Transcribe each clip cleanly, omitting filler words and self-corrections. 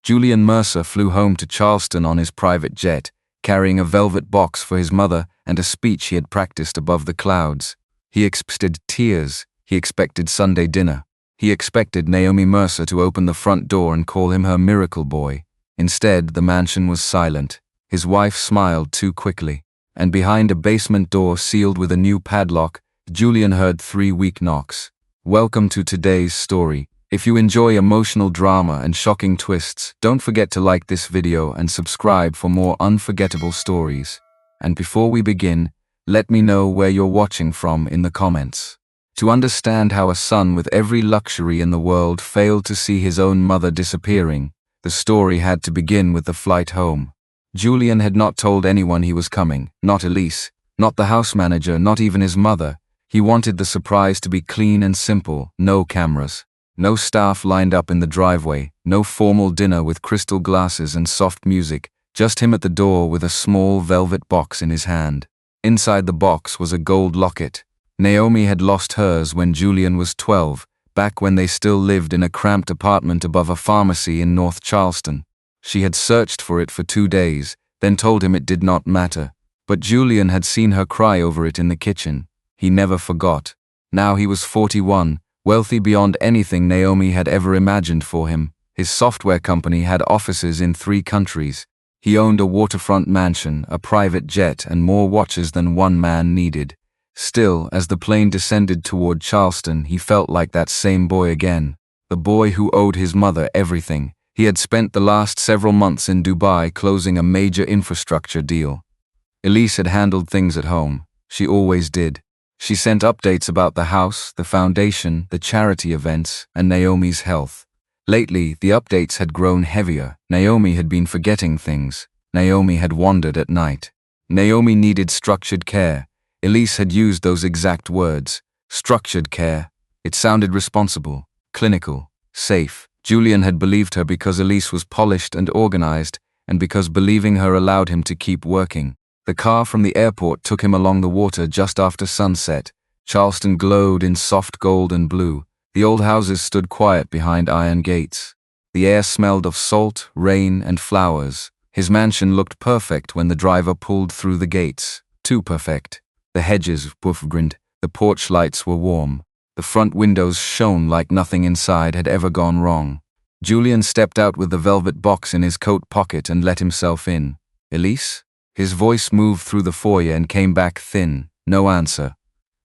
Julian Mercer flew home to Charleston on his private jet, carrying a velvet box for his mother and a speech he had practiced above the clouds. He expected tears. He expected Sunday dinner. He expected Naomi Mercer to open the front door and call him her miracle boy. Instead, the mansion was silent. His wife smiled too quickly. And behind a basement door sealed with a new padlock, Julian heard 3 weak knocks. Welcome to today's story. If you enjoy emotional drama and shocking twists, don't forget to like this video and subscribe for more unforgettable stories. And before we begin, let me know where you're watching from in the comments. To understand how a son with every luxury in the world failed to see his own mother disappearing, the story had to begin with the flight home. Julian had not told anyone he was coming, not Elise, not the house manager, not even his mother. He wanted the surprise to be clean and simple, no cameras. No staff lined up in the driveway, no formal dinner with crystal glasses and soft music, just him at the door with a small velvet box in his hand. Inside the box was a gold locket. Naomi had lost hers when Julian was 12, back when they still lived in a cramped apartment above a pharmacy in North Charleston. She had searched for it for 2 days, then told him it did not matter. But Julian had seen her cry over it in the kitchen. He never forgot. Now he was 41. Wealthy beyond anything Naomi had ever imagined for him. His software company had offices in 3 countries. He owned a waterfront mansion, a private jet, and more watches than one man needed. Still, as the plane descended toward Charleston, he felt like that same boy again. The boy who owed his mother everything. He had spent the last several months in Dubai closing a major infrastructure deal. Elise had handled things at home. She always did. She sent updates about the house, the foundation, the charity events, and Naomi's health. Lately, the updates had grown heavier. Naomi had been forgetting things. Naomi had wandered at night. Naomi needed structured care. Elise had used those exact words. Structured care. It sounded responsible, clinical, safe. Julian had believed her because Elise was polished and organized, and because believing her allowed him to keep working. The car from the airport took him along the water just after sunset. Charleston glowed in soft gold and blue. The old houses stood quiet behind iron gates. The air smelled of salt, rain, and flowers. His mansion looked perfect when the driver pulled through the gates. Too perfect. The hedges grinned. The porch lights were warm. The front windows shone like nothing inside had ever gone wrong. Julian stepped out with the velvet box in his coat pocket and let himself in. Elise? His voice moved through the foyer and came back thin. No answer.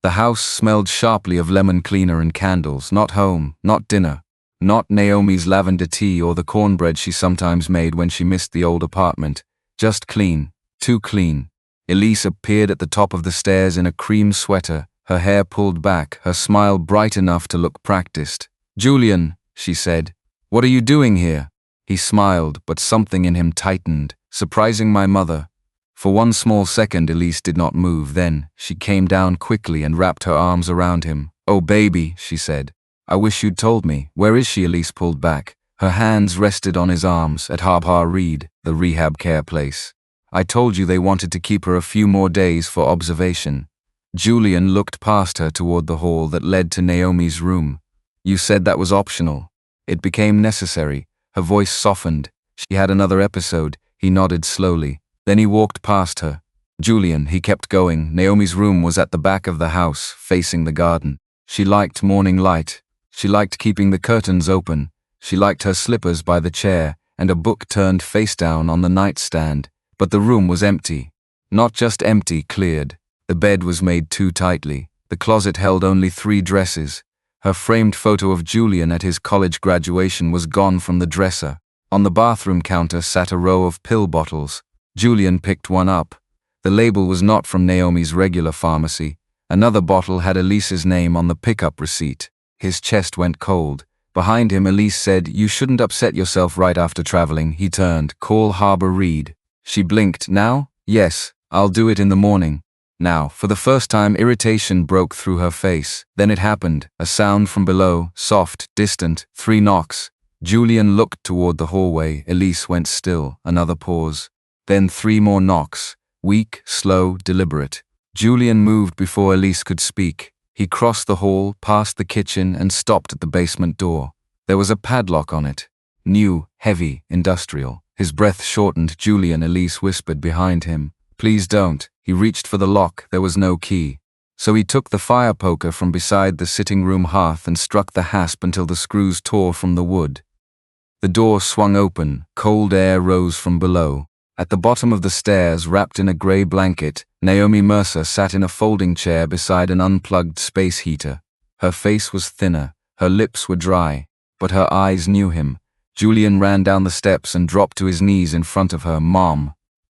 The house smelled sharply of lemon cleaner and candles. Not home, not dinner. Not Naomi's lavender tea or the cornbread she sometimes made when she missed the old apartment. Just clean. Too clean. Elise appeared at the top of the stairs in a cream sweater, her hair pulled back, her smile bright enough to look practiced. "Julian," she said, "what are you doing here?" He smiled, but something in him tightened. "Surprising my mother." For one small second, Elise did not move. Then, she came down quickly and wrapped her arms around him. "Oh, baby," she said. "I wish you'd told me. Where is she?" Elise pulled back. Her hands rested on his arms at Harbour Reed, the rehab care place. "I told you they wanted to keep her a few more days for observation." Julian looked past her toward the hall that led to Naomi's room. "You said that was optional." "It became necessary." Her voice softened. "She had another episode." He nodded slowly. Then he walked past her. "Julian," he kept going. Naomi's room was at the back of the house, facing the garden. She liked morning light. She liked keeping the curtains open. She liked her slippers by the chair and a book turned face down on the nightstand. But the room was empty. Not just empty, cleared. The bed was made too tightly. The closet held only 3 dresses. Her framed photo of Julian at his college graduation was gone from the dresser. On the bathroom counter sat a row of pill bottles. Julian picked one up. The label was not from Naomi's regular pharmacy. Another bottle had Elise's name on the pickup receipt. His chest went cold. Behind him, Elise said, "You shouldn't upset yourself right after traveling." He turned. "Call Harbour Reed." She blinked. "Now?" "Yes, I'll do it in the morning." Now, for the first time, irritation broke through her face. Then it happened. A sound from below, soft, distant, 3 knocks. Julian looked toward the hallway. Elise went still. Another pause. Then 3 more knocks. Weak, slow, deliberate. Julian moved before Elise could speak. He crossed the hall, past the kitchen, and stopped at the basement door. There was a padlock on it. new, heavy, industrial. His breath shortened. Julian, Elise whispered behind him. Please don't. He reached for the lock. There was no key. So he took the fire poker from beside the sitting room hearth and struck the hasp until the screws tore from the wood. The door swung open. Cold air rose from below. At the bottom of the stairs, wrapped in a grey blanket, Naomi Mercer sat in a folding chair beside an unplugged space heater. Her face was thinner, her lips were dry, but her eyes knew him. Julian ran down the steps and dropped to his knees in front of her. Mom.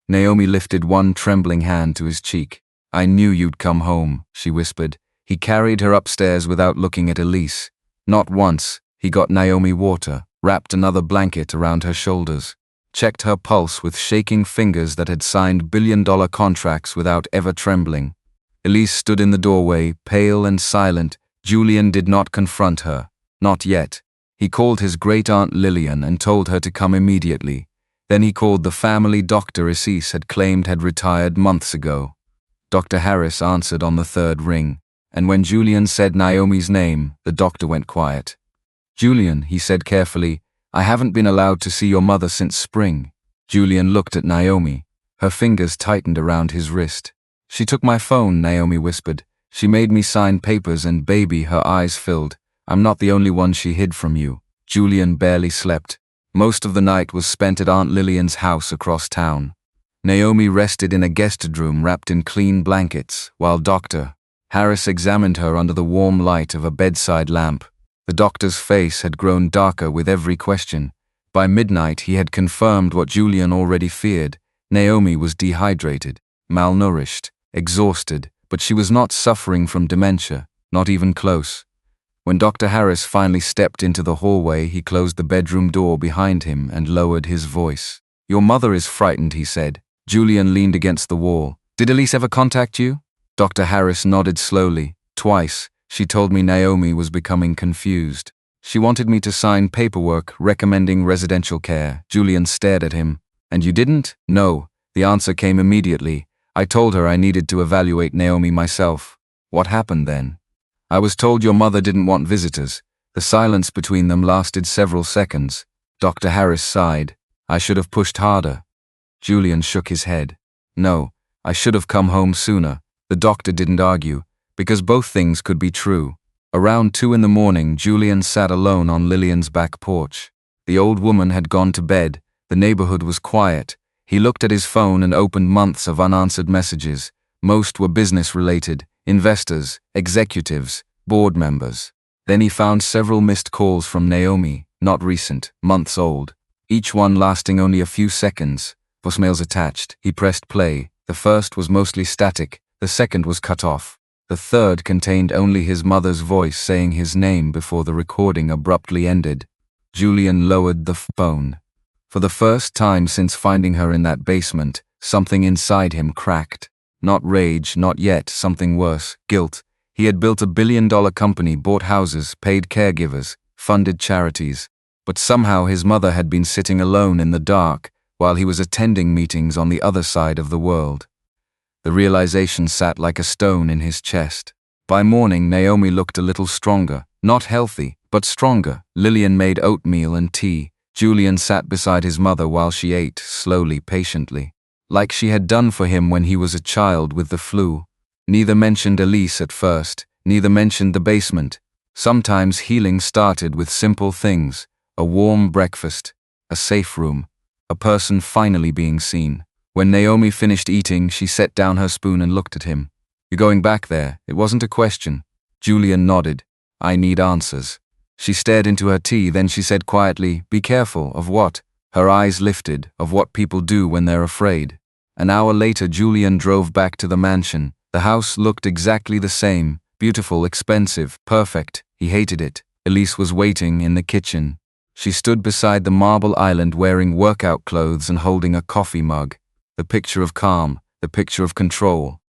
Naomi lifted one trembling hand to his cheek. I knew you'd come home, she whispered. He carried her upstairs without looking at Elise. Not once. He got Naomi water, wrapped another blanket around her shoulders, checked her pulse with shaking fingers that had signed billion-dollar contracts without ever trembling. Elise stood in the doorway, pale and silent. Julian did not confront her. Not yet. He called his great-aunt Lillian and told her to come immediately. Then he called the family doctor Elise had claimed had retired months ago. Dr. Harris answered on the third ring, and when Julian said Naomi's name, the doctor went quiet. Julian, he said carefully, I haven't been allowed to see your mother since spring. Julian looked at Naomi. Her fingers tightened around his wrist. She took my phone, Naomi whispered. She made me sign papers and baby, her eyes filled. I'm not the only one she hid from you. Julian barely slept. Most of the night was spent at Aunt Lillian's house across town. Naomi rested in a guest room wrapped in clean blankets, while Dr. Harris examined her under the warm light of a bedside lamp. The doctor's face had grown darker with every question. By midnight he had confirmed what Julian already feared. Naomi was dehydrated, malnourished, exhausted, but she was not suffering from dementia, not even close. When Dr. Harris finally stepped into the hallway, he closed the bedroom door behind him and lowered his voice. Your mother is frightened, he said. Julian leaned against the wall. Did Elise ever contact you? Dr. Harris nodded slowly. Twice. She told me Naomi was becoming confused. She wanted me to sign paperwork recommending residential care. Julian stared at him. And you didn't? No. The answer came immediately. I told her I needed to evaluate Naomi myself. What happened then? I was told your mother didn't want visitors. The silence between them lasted several seconds. Dr. Harris sighed. I should have pushed harder. Julian shook his head. No, I should have come home sooner. The doctor didn't argue, because both things could be true. Around 2 a.m, Julian sat alone on Lillian's back porch. The old woman had gone to bed. The neighborhood was quiet. He looked at his phone and opened months of unanswered messages. Most were business-related, investors, executives, board members. Then he found several missed calls from Naomi, not recent, months old, each one lasting only a few seconds. Voicemails attached. He pressed play. The first was mostly static. The second was cut off. The third contained only his mother's voice saying his name before the recording abruptly ended. Julian lowered the phone. For the first time since finding her in that basement, something inside him cracked. Not rage, not yet, something worse, guilt. He had built a billion-dollar company, bought houses, paid caregivers, funded charities. But somehow his mother had been sitting alone in the dark while he was attending meetings on the other side of the world. The realization sat like a stone in his chest. By morning, Naomi looked a little stronger, not healthy, but stronger. Lillian made oatmeal and tea. Julian sat beside his mother while she ate, slowly, patiently, like she had done for him when he was a child with the flu. Neither mentioned Elise at first, neither mentioned the basement. Sometimes healing started with simple things, a warm breakfast, a safe room, a person finally being seen. When Naomi finished eating, she set down her spoon and looked at him. You're going back there? It wasn't a question. Julian nodded. I need answers. She stared into her tea, then she said quietly, be careful. Of what? Her eyes lifted. Of what people do when they're afraid. An hour later, Julian drove back to the mansion. The house looked exactly the same. Beautiful, expensive, perfect. He hated it. Elise was waiting in the kitchen. She stood beside the marble island wearing workout clothes and holding a coffee mug. The picture of calm, the picture of control.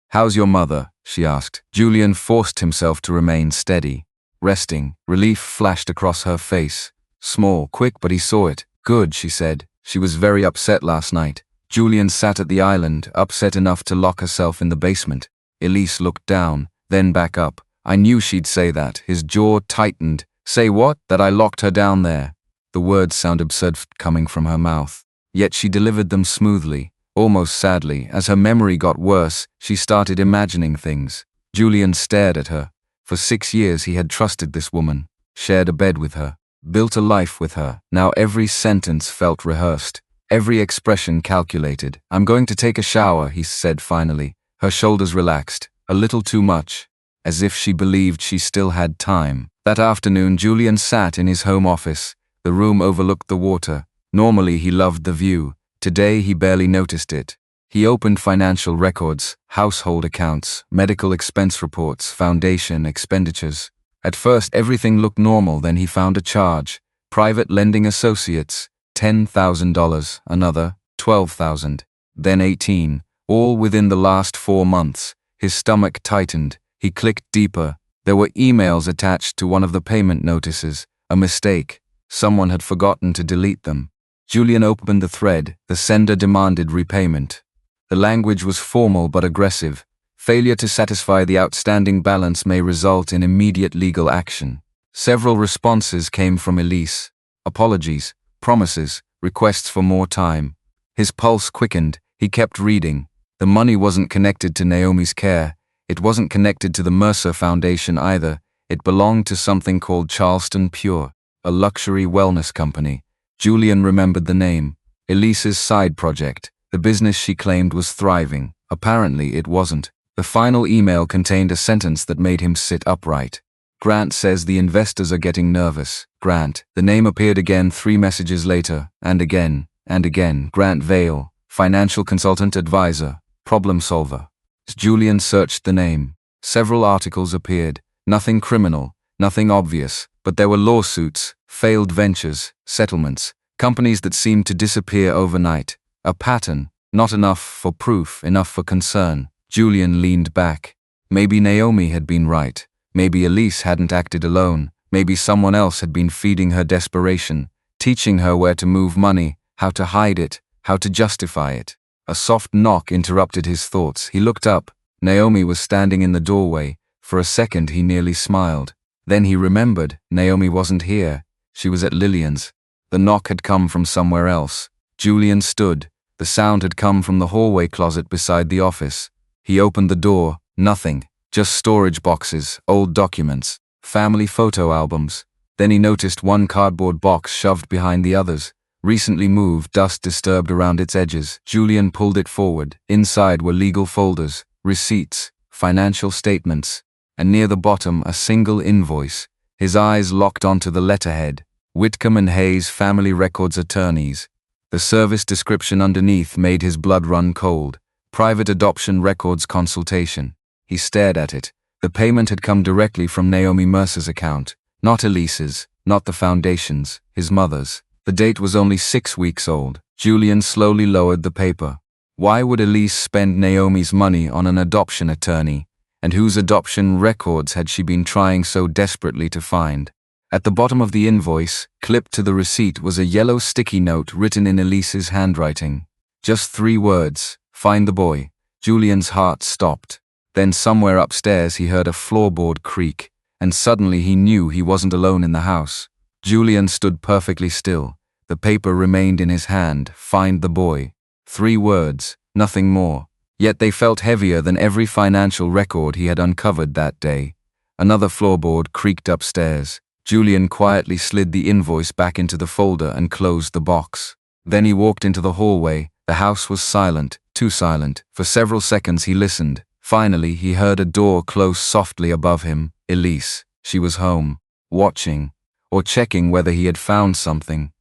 How's your mother? She asked. Julian forced himself to remain steady. Resting, relief flashed across her face. Small, quick, but he saw it. Good, she said. She was very upset last night. Julian sat at the island, upset enough to lock herself in the basement. Elise looked down, then back up. I knew she'd say that. His jaw tightened. Say what? That I locked her down there. The words sound absurd coming from her mouth. Yet she delivered them smoothly, almost sadly. As her memory got worse, she started imagining things. Julian stared at her. For 6 years he had trusted this woman, shared a bed with her, built a life with her. Now every sentence felt rehearsed, every expression calculated. "I'm going to take a shower," he said finally. Her shoulders relaxed, a little too much, as if she believed she still had time. That afternoon, Julian sat in his home office. The room overlooked the water. Normally he loved the view. Today he barely noticed it. He opened financial records, household accounts, medical expense reports, foundation expenditures. At first everything looked normal, then he found a charge. Private lending associates, $10,000, another, $12,000, then 18, all within the last 4 months. His stomach tightened. He clicked deeper. There were emails attached to one of the payment notices. A mistake. Someone had forgotten to delete them. Julian opened the thread. The sender demanded repayment. The language was formal but aggressive. Failure to satisfy the outstanding balance may result in immediate legal action. Several responses came from Elise. Apologies, promises, requests for more time. His pulse quickened. He kept reading. The money wasn't connected to Naomi's care. It wasn't connected to the Mercer Foundation either. It belonged to something called Charleston Pure, a luxury wellness company. Julian remembered the name. Elise's side project. The business she claimed was thriving. Apparently it wasn't. The final email contained a sentence that made him sit upright. "Grant says the investors are getting nervous. Grant." The name appeared again 3 messages later, and again, and again. Grant Vale, financial consultant advisor, problem solver. Julian searched the name. Several articles appeared. Nothing criminal, nothing obvious, but there were lawsuits, failed ventures, settlements, companies that seemed to disappear overnight. A pattern, not enough for proof, enough for concern. Julian leaned back. Maybe Naomi had been right. Maybe Elise hadn't acted alone. Maybe someone else had been feeding her desperation, teaching her where to move money, how to hide it, how to justify it. A soft knock interrupted his thoughts. He looked up. Naomi was standing in the doorway. For a second he nearly smiled. Then he remembered. Naomi wasn't here. She was at Lillian's. The knock had come from somewhere else. Julian stood. The sound had come from the hallway closet beside the office. He opened the door. Nothing. Just storage boxes, old documents, family photo albums. Then he noticed one cardboard box shoved behind the others. Recently moved, dust disturbed around its edges. Julian pulled it forward. Inside were legal folders, receipts, financial statements, and near the bottom a single invoice. His eyes locked onto the letterhead. Whitcomb and Hayes Family Records Attorneys. The service description underneath made his blood run cold. Private Adoption Records Consultation. He stared at it. The payment had come directly from Naomi Mercer's account. Not Elise's, not the foundation's, his mother's. The date was only 6 weeks old. Julian slowly lowered the paper. Why would Elise spend Naomi's money on an adoption attorney? And whose adoption records had she been trying so desperately to find? At the bottom of the invoice, clipped to the receipt, was a yellow sticky note written in Elise's handwriting. Just 3 words, "Find the boy." Julian's heart stopped. Then somewhere upstairs he heard a floorboard creak, and suddenly he knew he wasn't alone in the house. Julian stood perfectly still. The paper remained in his hand. Find the boy. 3 words, nothing more. Yet they felt heavier than every financial record he had uncovered that day. Another floorboard creaked upstairs. Julian quietly slid the invoice back into the folder and closed the box. Then he walked into the hallway. The house was silent, too silent. For several seconds he listened. Finally, he heard a door close softly above him. Elise. She was home, watching, or checking whether he had found something.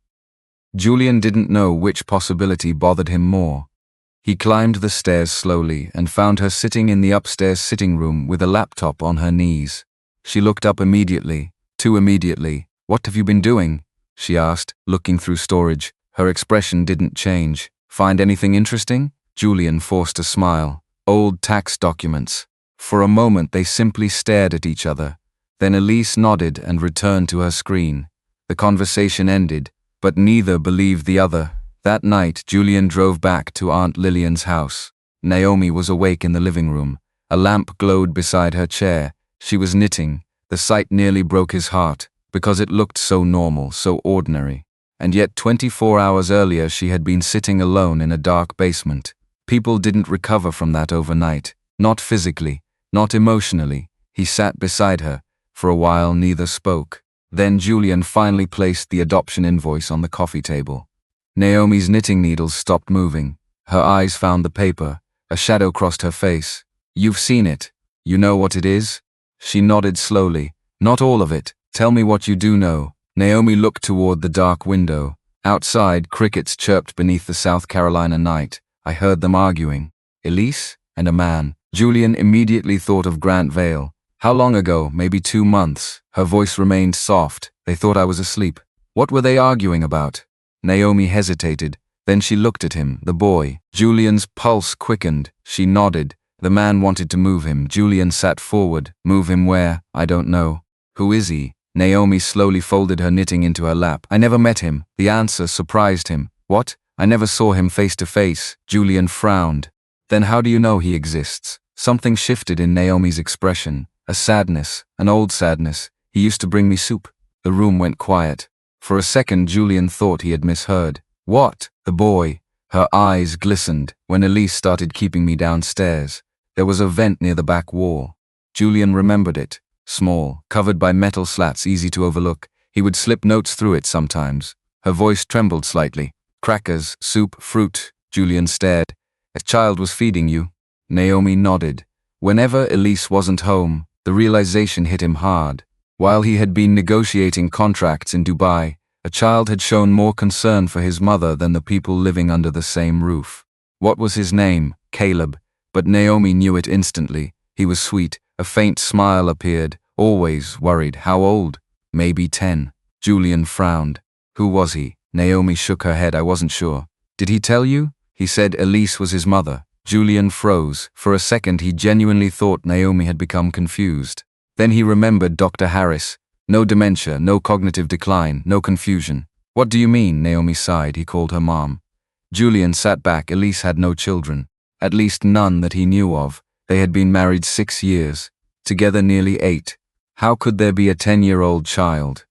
Julian didn't know which possibility bothered him more. He climbed the stairs slowly and found her sitting in the upstairs sitting room with a laptop on her knees. She looked up immediately, too immediately. "What have you been doing?" she asked, looking through storage. Her expression didn't change. "Find anything interesting?" Julian forced a smile. "Old tax documents." For a moment they simply stared at each other. Then Elise nodded and returned to her screen. The conversation ended, but neither believed the other. That night, Julian drove back to Aunt Lillian's house. Naomi was awake in the living room. A lamp glowed beside her chair. She was knitting. The sight nearly broke his heart, because it looked so normal, so ordinary. And yet 24 hours earlier she had been sitting alone in a dark basement. People didn't recover from that overnight. Not physically, not emotionally. He sat beside her. For a while neither spoke. Then Julian finally placed the adoption invoice on the coffee table. Naomi's knitting needles stopped moving. Her eyes found the paper. A shadow crossed her face. "You've seen it. You know what it is?" She nodded slowly. "Not all of it. Tell me what you do know." Naomi looked toward the dark window. Outside, crickets chirped beneath the South Carolina night. I heard them arguing. Elise? And a man. Julian immediately thought of Grant Vale. "How long ago? Maybe 2 months." Her voice remained soft. "They thought I was asleep." "What were they arguing about?" Naomi hesitated. Then she looked at him, the boy. Julian's pulse quickened. She nodded. The man wanted to move him. Julian sat forward. "Move him where? I don't know." "Who is he?" Naomi slowly folded her knitting into her lap. "I never met him." The answer surprised him. "What? I never saw him face to face." Julian frowned. "Then how do you know he exists?" Something shifted in Naomi's expression. A sadness, an old sadness. "He used to bring me soup." The room went quiet. For a second Julian thought he had misheard. "What?" The boy. Her eyes glistened. "When Elise started keeping me downstairs. There was a vent near the back wall." Julian remembered it. Small, covered by metal slats easy to overlook. He would slip notes through it sometimes. Her voice trembled slightly. "Crackers, soup, fruit." Julian stared. "A child was feeding you?" Naomi nodded. Whenever Elise wasn't home, the realization hit him hard. While he had been negotiating contracts in Dubai, a child had shown more concern for his mother than the people living under the same roof. What was his name? Caleb. But Naomi knew it instantly. He was sweet. A faint smile appeared. Always worried. How old? Maybe 10. Julian frowned. "Who was he?" Naomi shook her head. "I wasn't sure." "Did he tell you?" He said Elise was his mother. Julian froze. For a second he genuinely thought Naomi had become confused. Then he remembered Dr. Harris. No dementia, no cognitive decline, no confusion. "What do you mean?" Naomi sighed. He called her mom. Julian sat back. Elise had no children. At least none that he knew of. They had been married 6 years. Together nearly 8. How could there be a 10-year-old child?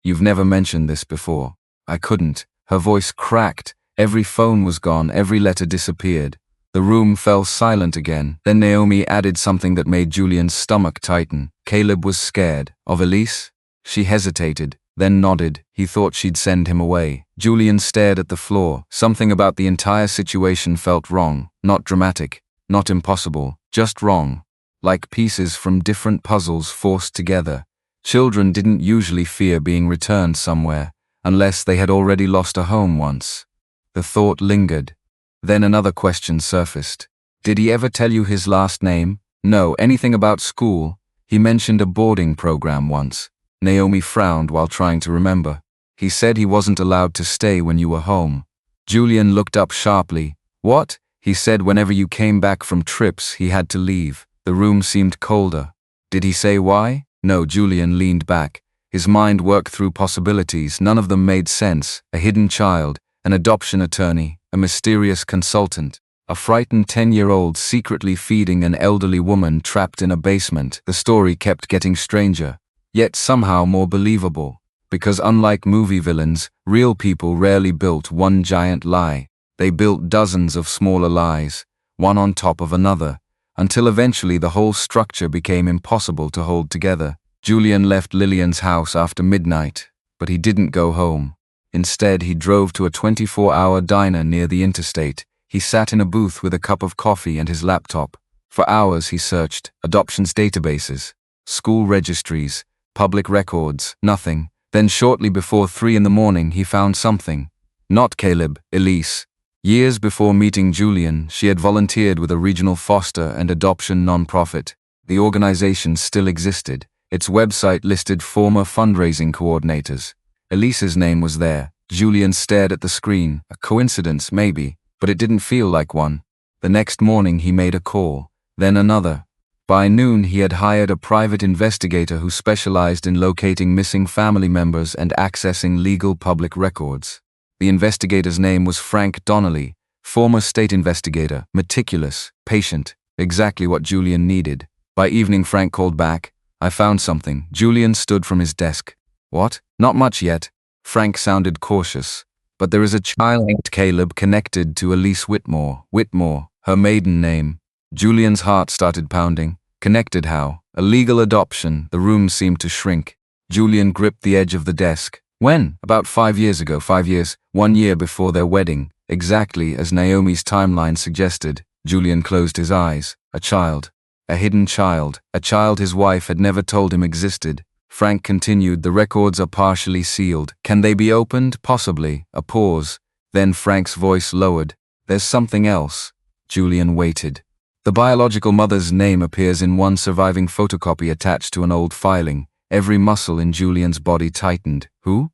"You've never mentioned this before." "I couldn't." Her voice cracked. Every phone was gone. Every letter disappeared. The room fell silent again. Then Naomi added something that made Julian's stomach tighten. "Caleb was scared." "Of Elise?" She hesitated, then nodded. He thought she'd send him away. Julian stared at the floor. Something about the entire situation felt wrong. Not dramatic, not impossible, just wrong. Like pieces from different puzzles forced together. Children didn't usually fear being returned somewhere, unless they had already lost a home once. The thought lingered. Then another question surfaced. "Did he ever tell you his last name?" "No." "Anything about school?" "He mentioned a boarding program once." Naomi frowned while trying to remember. "He said he wasn't allowed to stay when you were home." Julian looked up sharply. "What?" "He said whenever you came back from trips, he had to leave." The room seemed colder. "Did he say why?" "No." Julian leaned back. His mind worked through possibilities. None of them made sense. A hidden child, an adoption attorney, a mysterious consultant, a frightened 10-year-old secretly feeding an elderly woman trapped in a basement. The story kept getting stranger, yet somehow more believable. Because unlike movie villains, real people rarely built one giant lie. They built dozens of smaller lies, one on top of another, until eventually the whole structure became impossible to hold together. Julian left Lillian's house after midnight, but he didn't go home. Instead, he drove to a 24-hour diner near the interstate. He sat in a booth with a cup of coffee and his laptop. For hours he searched adoptions databases, school registries, public records, nothing. Then shortly before 3 in the morning he found something. Not Caleb, Elise. Years before meeting Julian, she had volunteered with a regional foster and adoption nonprofit. The organization still existed. Its website listed former fundraising coordinators. Elise's name was there. Julian stared at the screen. A coincidence, maybe, but it didn't feel like one. The next morning he made a call, then another. By noon he had hired a private investigator who specialized in locating missing family members and accessing legal public records. The investigator's name was Frank Donnelly, former state investigator, meticulous, patient, exactly what Julian needed. By evening Frank called back. "I found something." Julian stood from his desk. "What?" "Not much yet." Frank sounded cautious. But there is a child named Caleb connected to Elise Whitmore. Whitmore, her maiden name. Julian's heart started pounding. Connected how? A legal adoption. The room seemed to shrink. Julian gripped the edge of the desk. When? About 5 years ago. 5 years. 1 year before their wedding. Exactly as Naomi's timeline suggested. Julian closed his eyes. A child. A hidden child. A child his wife had never told him existed. Frank continued, the records are partially sealed. Can they be opened? Possibly. A pause. Then Frank's voice lowered. There's something else. Julian waited. The biological mother's name appears in one surviving photocopy attached to an old filing. Every muscle in Julian's body tightened. Who?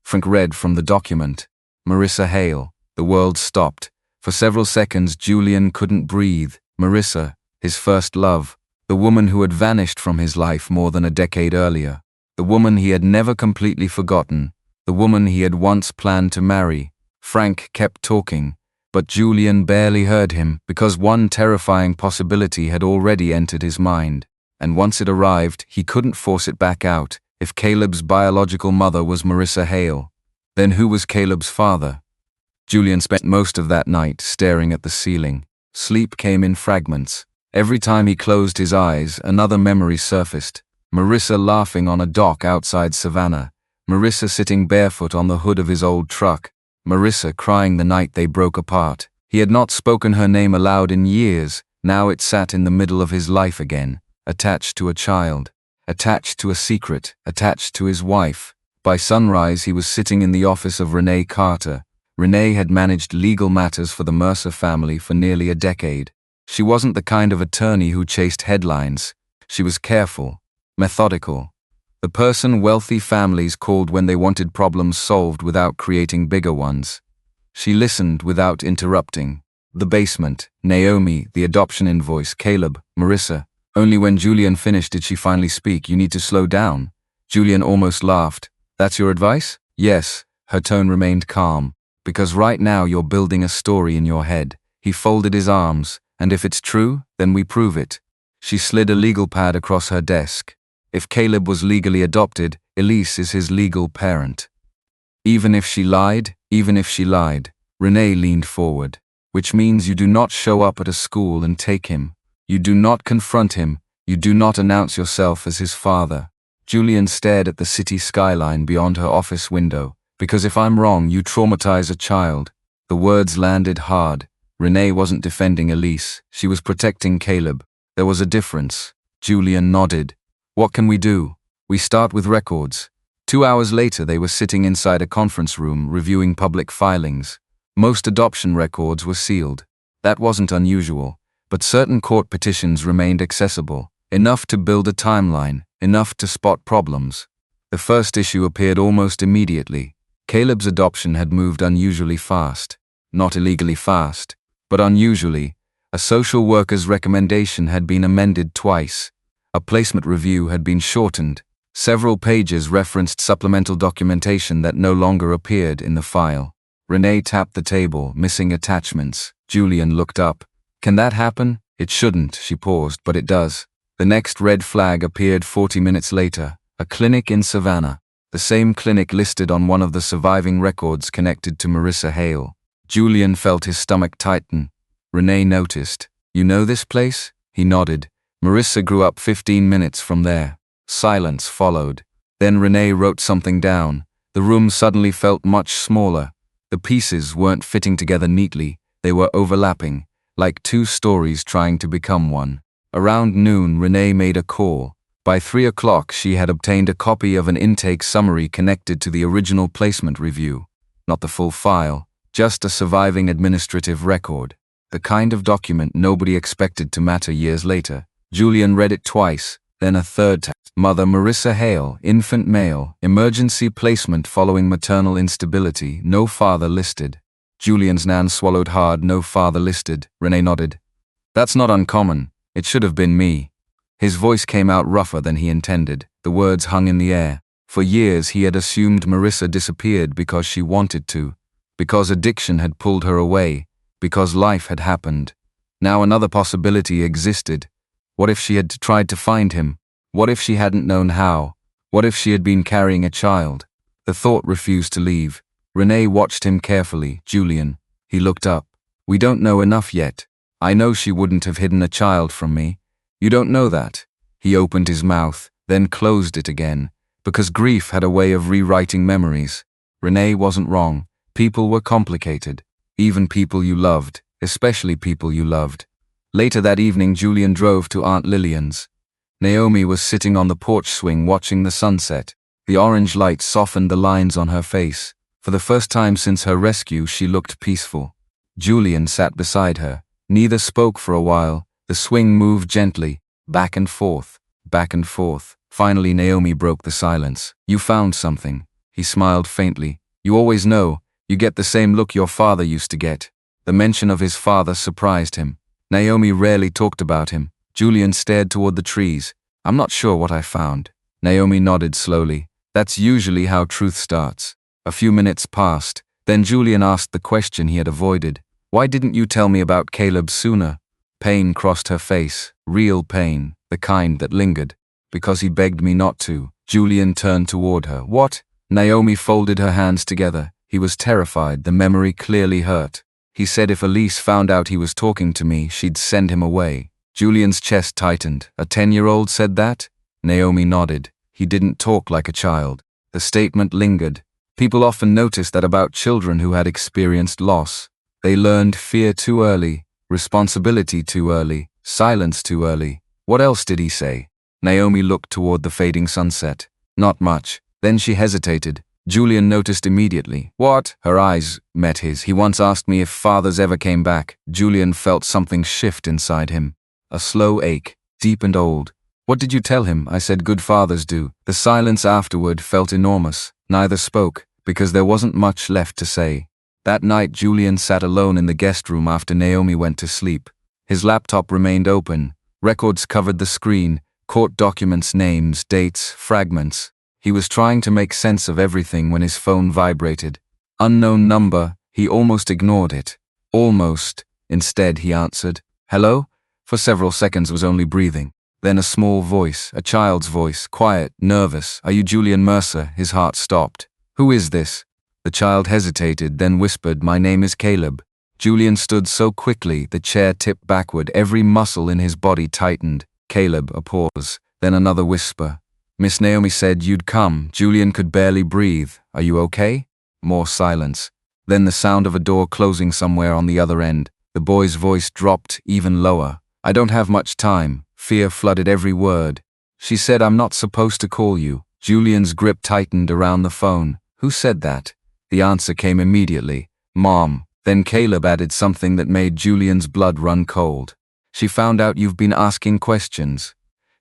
Frank read from the document. Marissa Hale. The world stopped. For several seconds, Julian couldn't breathe. Marissa, his first love. The woman who had vanished from his life more than a decade earlier. The woman he had never completely forgotten. The woman he had once planned to marry. Frank kept talking, but Julian barely heard him because one terrifying possibility had already entered his mind. And once it arrived, he couldn't force it back out. If Caleb's biological mother was Marissa Hale, then who was Caleb's father? Julian spent most of that night staring at the ceiling. Sleep came in fragments. Every time he closed his eyes, another memory surfaced. Marissa laughing on a dock outside Savannah. Marissa sitting barefoot on the hood of his old truck. Marissa crying the night they broke apart. He had not spoken her name aloud in years. Now it sat in the middle of his life again. Attached to a child. Attached to a secret. Attached to his wife. By sunrise, he was sitting in the office of Renee Carter. Renee had managed legal matters for the Mercer family for nearly a decade. She wasn't the kind of attorney who chased headlines. She was careful, methodical. The person wealthy families called when they wanted problems solved without creating bigger ones. She listened without interrupting. The basement, Naomi, the adoption invoice, Caleb, Marissa. Only when Julian finished did she finally speak. You need to slow down. Julian almost laughed. That's your advice? Yes. Her tone remained calm. Because right now you're building a story in your head. He folded his arms. And if it's true, then we prove it. She slid a legal pad across her desk. If Caleb was legally adopted, Elise is his legal parent. Even if she lied, Renee leaned forward. Which means you do not show up at a school and take him. You do not confront him. You do not announce yourself as his father. Julian stared at the city skyline beyond her office window. Because if I'm wrong, you traumatize a child. The words landed hard. Renee wasn't defending Elise. She was protecting Caleb. There was a difference. Julian nodded. What can we do? We start with records. 2 hours later, they were sitting inside a conference room reviewing public filings. Most adoption records were sealed. That wasn't unusual, but certain court petitions remained accessible. Enough to build a timeline, enough to spot problems. The first issue appeared almost immediately. Caleb's adoption had moved unusually fast. Not illegally fast, but unusually. A social worker's recommendation had been amended twice. A placement review had been shortened. Several pages referenced supplemental documentation that no longer appeared in the file. Renee tapped the table, missing attachments. Julian looked up. Can that happen? It shouldn't, she paused, but it does. The next red flag appeared 40 minutes later. A clinic in Savannah. The same clinic listed on one of the surviving records connected to Marissa Hale. Julian felt his stomach tighten. Renee noticed. You know this place? He nodded. Marissa grew up 15 minutes from there. Silence followed. Then Renee wrote something down. The room suddenly felt much smaller. The pieces weren't fitting together neatly. They were overlapping, like two stories trying to become one. Around noon, Renee made a call. By 3 o'clock, she had obtained a copy of an intake summary connected to the original placement review. Not the full file, just a surviving administrative record. The kind of document nobody expected to matter years later. Julian read it twice, then a third time. Mother Marissa Hale, infant male, emergency placement following maternal instability, no father listed. Julian's nan swallowed hard, no father listed. Renee nodded. That's not uncommon. It should have been me. His voice came out rougher than he intended. The words hung in the air. For years he had assumed Marissa disappeared because she wanted to, because addiction had pulled her away, because life had happened. Now another possibility existed. What if she had tried to find him? What if she hadn't known how? What if she had been carrying a child? The thought refused to leave. Renee watched him carefully. Julian. He looked up. We don't know enough yet. I know she wouldn't have hidden a child from me. You don't know that. He opened his mouth, then closed it again, because grief had a way of rewriting memories. Renee wasn't wrong. People were complicated. Even people you loved, especially people you loved. Later that evening, Julian drove to Aunt Lillian's. Naomi was sitting on the porch swing watching the sunset. The orange light softened the lines on her face. For the first time since her rescue, she looked peaceful. Julian sat beside her. Neither spoke for a while. The swing moved gently, back and forth, back and forth. Finally, Naomi broke the silence. You found something. He smiled faintly. You always know. You get the same look your father used to get. The mention of his father surprised him. Naomi rarely talked about him. Julian stared toward the trees. I'm not sure what I found. Naomi nodded slowly. That's usually how truth starts. A few minutes passed. Then Julian asked the question he had avoided. Why didn't you tell me about Caleb sooner? Pain crossed her face. Real pain. The kind that lingered. Because he begged me not to. Julian turned toward her. What? Naomi folded her hands together. He was terrified. The memory clearly hurt. He said if Elise found out he was talking to me, she'd send him away. Julian's chest tightened. A 10-year-old said that? Naomi nodded. He didn't talk like a child. The statement lingered. People often notice that about children who had experienced loss. They learned fear too early, responsibility too early, silence too early. What else did he say? Naomi looked toward the fading sunset. Not much. Then she hesitated. Julian noticed immediately. What? Her eyes met his. He once asked me if fathers ever came back. Julian felt something shift inside him. A slow ache, deep and old. What did you tell him? I said good fathers do. The silence afterward felt enormous. Neither spoke, because there wasn't much left to say. That night Julian sat alone in the guest room after Naomi went to sleep. His laptop remained open. Records covered the screen, court documents, names, dates, fragments. He was trying to make sense of everything when his phone vibrated. Unknown number, he almost ignored it. Almost. Instead, he answered. Hello? For several seconds was only breathing. Then a small voice, a child's voice, quiet, nervous. Are you Julian Mercer? His heart stopped. Who is this? The child hesitated, then whispered, my name is Caleb. Julian stood so quickly, the chair tipped backward, every muscle in his body tightened. Caleb, a pause, then another whisper. Miss Naomi said you'd come. Julian could barely breathe. Are you okay? More silence. Then the sound of a door closing somewhere on the other end. The boy's voice dropped even lower. I don't have much time. Fear flooded every word. She said I'm not supposed to call you. Julian's grip tightened around the phone. Who said that? The answer came immediately. Mom. Then Caleb added something that made Julian's blood run cold. She found out you've been asking questions.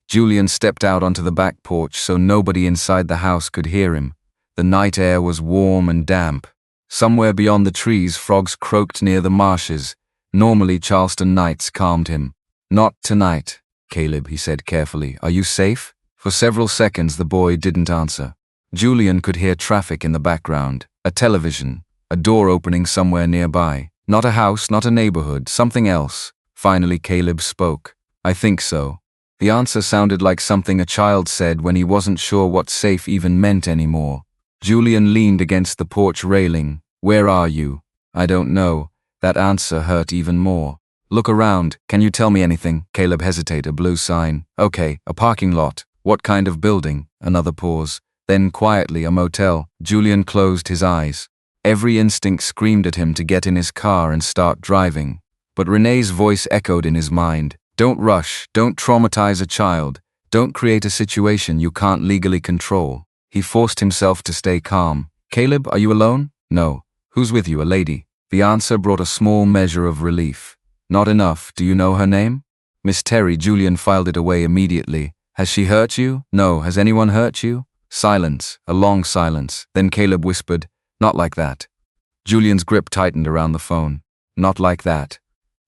Julian stepped out onto the back porch so nobody inside the house could hear him. The night air was warm and damp. Somewhere beyond the trees, frogs croaked near the marshes. Normally, Charleston nights calmed him. Not tonight, Caleb, he said carefully. Are you safe? For several seconds, the boy didn't answer. Julian could hear traffic in the background. A television. A door opening somewhere nearby. Not a house, not a neighborhood, something else. Finally, Caleb spoke. I think so. The answer sounded like something a child said when he wasn't sure what safe even meant anymore. Julian leaned against the porch railing. Where are you? I don't know. That answer hurt even more. Look around. Can you tell me anything? Caleb hesitated. A blue sign. Okay, a parking lot. What kind of building? Another pause. Then quietly, a motel. Julian closed his eyes. Every instinct screamed at him to get in his car and start driving. But Renee's voice echoed in his mind. Don't rush, don't traumatize a child, don't create a situation you can't legally control. He forced himself to stay calm. Caleb, are you alone? No. Who's with you, a lady? The answer brought a small measure of relief. Not enough. Do you know her name? Miss Terry. Julian filed it away immediately. Has she hurt you? No. Has anyone hurt you? Silence, a long silence. Then Caleb whispered, not like that. Julian's grip tightened around the phone. Not like that.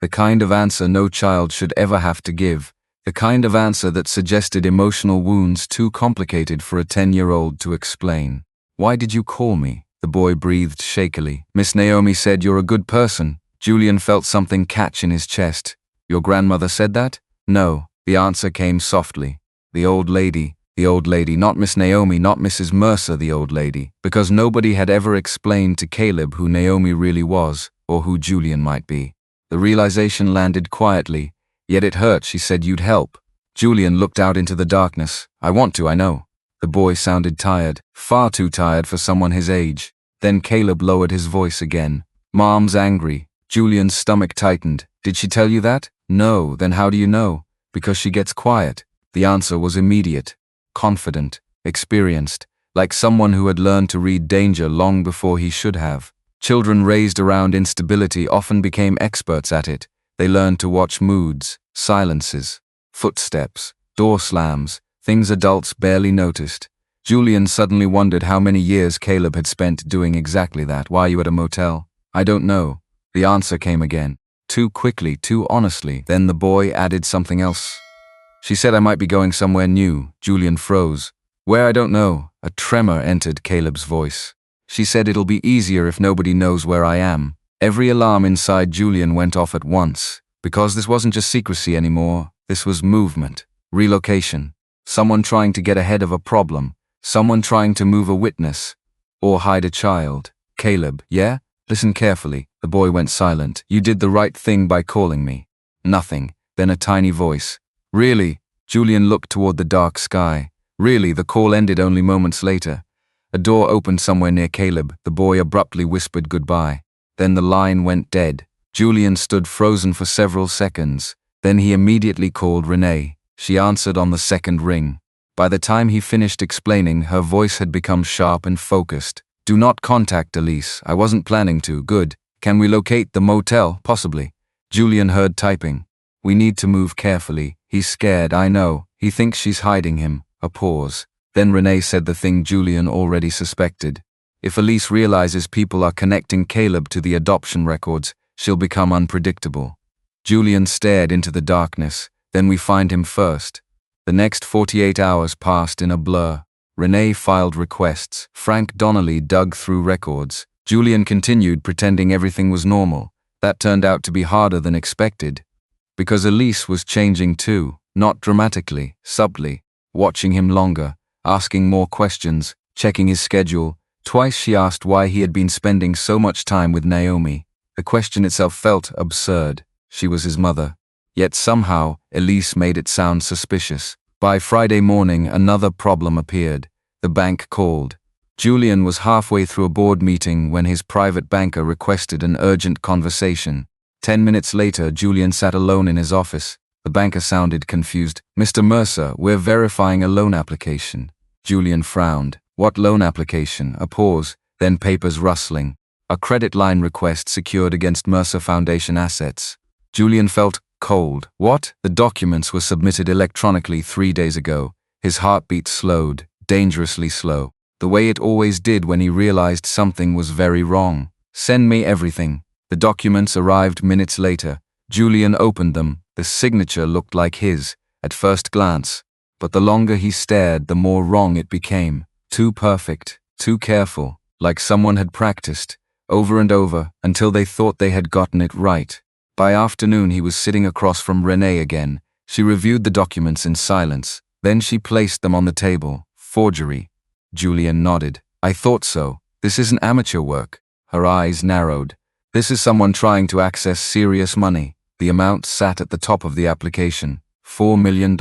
The kind of answer no child should ever have to give. The kind of answer that suggested emotional wounds too complicated for a 10-year-old to explain. Why did you call me? The boy breathed shakily. Miss Naomi said you're a good person. Julian felt something catch in his chest. Your grandmother said that? No. The answer came softly. The old lady. The old lady, not Miss Naomi, not Mrs. Mercer, the old lady, because nobody had ever explained to Caleb who Naomi really was, or who Julian might be. The realization landed quietly, yet it hurt. She said, "You'd help." Julian looked out into the darkness. "I want to, I know." The boy sounded tired, far too tired for someone his age. Then Caleb lowered his voice again. "Mom's angry." Julian's stomach tightened. "Did she tell you that?" "No." "Then how do you know?" "Because she gets quiet." The answer was immediate. Confident, experienced, like someone who had learned to read danger long before he should have. Children raised around instability often became experts at it. They learned to watch moods, silences, footsteps, door slams, things adults barely noticed. Julian suddenly wondered how many years Caleb had spent doing exactly that. "Why are you at a motel?" "I don't know." The answer came again. Too quickly, too honestly. Then the boy added something else. "She said I might be going somewhere new." Julian froze. "Where? I don't know." A tremor entered Caleb's voice. "She said it'll be easier if nobody knows where I am." Every alarm inside Julian went off at once, because this wasn't just secrecy anymore. This was movement, relocation, someone trying to get ahead of a problem, someone trying to move a witness, or hide a child. "Caleb, yeah? Listen carefully." The boy went silent. "You did the right thing by calling me." Nothing. Then a tiny voice. "Really?" Julian looked toward the dark sky. "Really?" The call ended only moments later. A door opened somewhere near Caleb. The boy abruptly whispered goodbye. Then the line went dead. Julian stood frozen for several seconds. Then he immediately called Renee. She answered on the second ring. By the time he finished explaining, her voice had become sharp and focused. "Do not contact Elise. I wasn't planning to." "Good. Can we locate the motel?" "Possibly." Julian heard typing. "We need to move carefully. He's scared, I know. He thinks she's hiding him." A pause. Then Renee said the thing Julian already suspected. "If Elise realizes people are connecting Caleb to the adoption records, she'll become unpredictable." Julian stared into the darkness. "Then we find him first." The next 48 hours passed in a blur. Renee filed requests. Frank Donnelly dug through records. Julian continued pretending everything was normal. That turned out to be harder than expected. Because Elise was changing too, not dramatically, subtly, watching him longer, asking more questions, checking his schedule. Twice she asked why he had been spending so much time with Naomi. The question itself felt absurd. She was his mother. Yet somehow, Elise made it sound suspicious. By Friday morning, another problem appeared. The bank called. Julian was halfway through a board meeting when his private banker requested an urgent conversation. 10 minutes later, Julian sat alone in his office. The banker sounded confused. "Mr. Mercer, we're verifying a loan application." Julian frowned. "What loan application?" A pause, then papers rustling. "A credit line request secured against Mercer Foundation assets." Julian felt cold. "What?" "The documents were submitted electronically 3 days ago." His heartbeat slowed, dangerously slow, the way it always did when he realized something was very wrong. "Send me everything." The documents arrived minutes later. Julian opened them. The signature looked like his, at first glance. But the longer he stared, the more wrong it became. Too perfect, too careful, like someone had practiced, over and over, until they thought they had gotten it right. By afternoon he was sitting across from Renee again. She reviewed the documents in silence. Then she placed them on the table. "Forgery." Julian nodded. "I thought so. This isn't amateur work." Her eyes narrowed. "This is someone trying to access serious money." The amount sat at the top of the application. $4 million.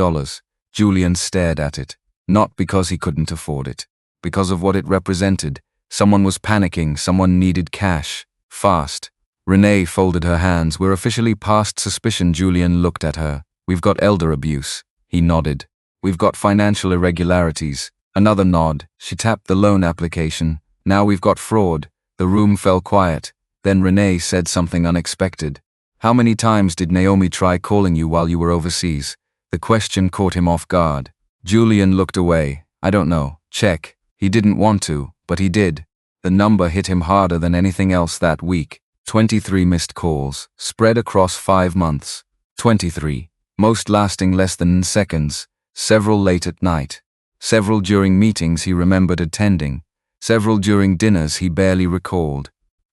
Julian stared at it. Not because he couldn't afford it. Because of what it represented. Someone was panicking. Someone needed cash. Fast. Renee folded her hands. "We're officially past suspicion." Julian looked at her. "We've got elder abuse." He nodded. "We've got financial irregularities." Another nod. She tapped the loan application. "Now we've got fraud." The room fell quiet. Then Renee said something unexpected. "How many times did Naomi try calling you while you were overseas?" The question caught him off guard. Julian looked away. "I don't know. Check." He didn't want to, but he did. The number hit him harder than anything else that week. 23 missed calls, spread across 5 months. 23. Most lasting less than seconds. Several late at night. Several during meetings he remembered attending. Several during dinners he barely recalled.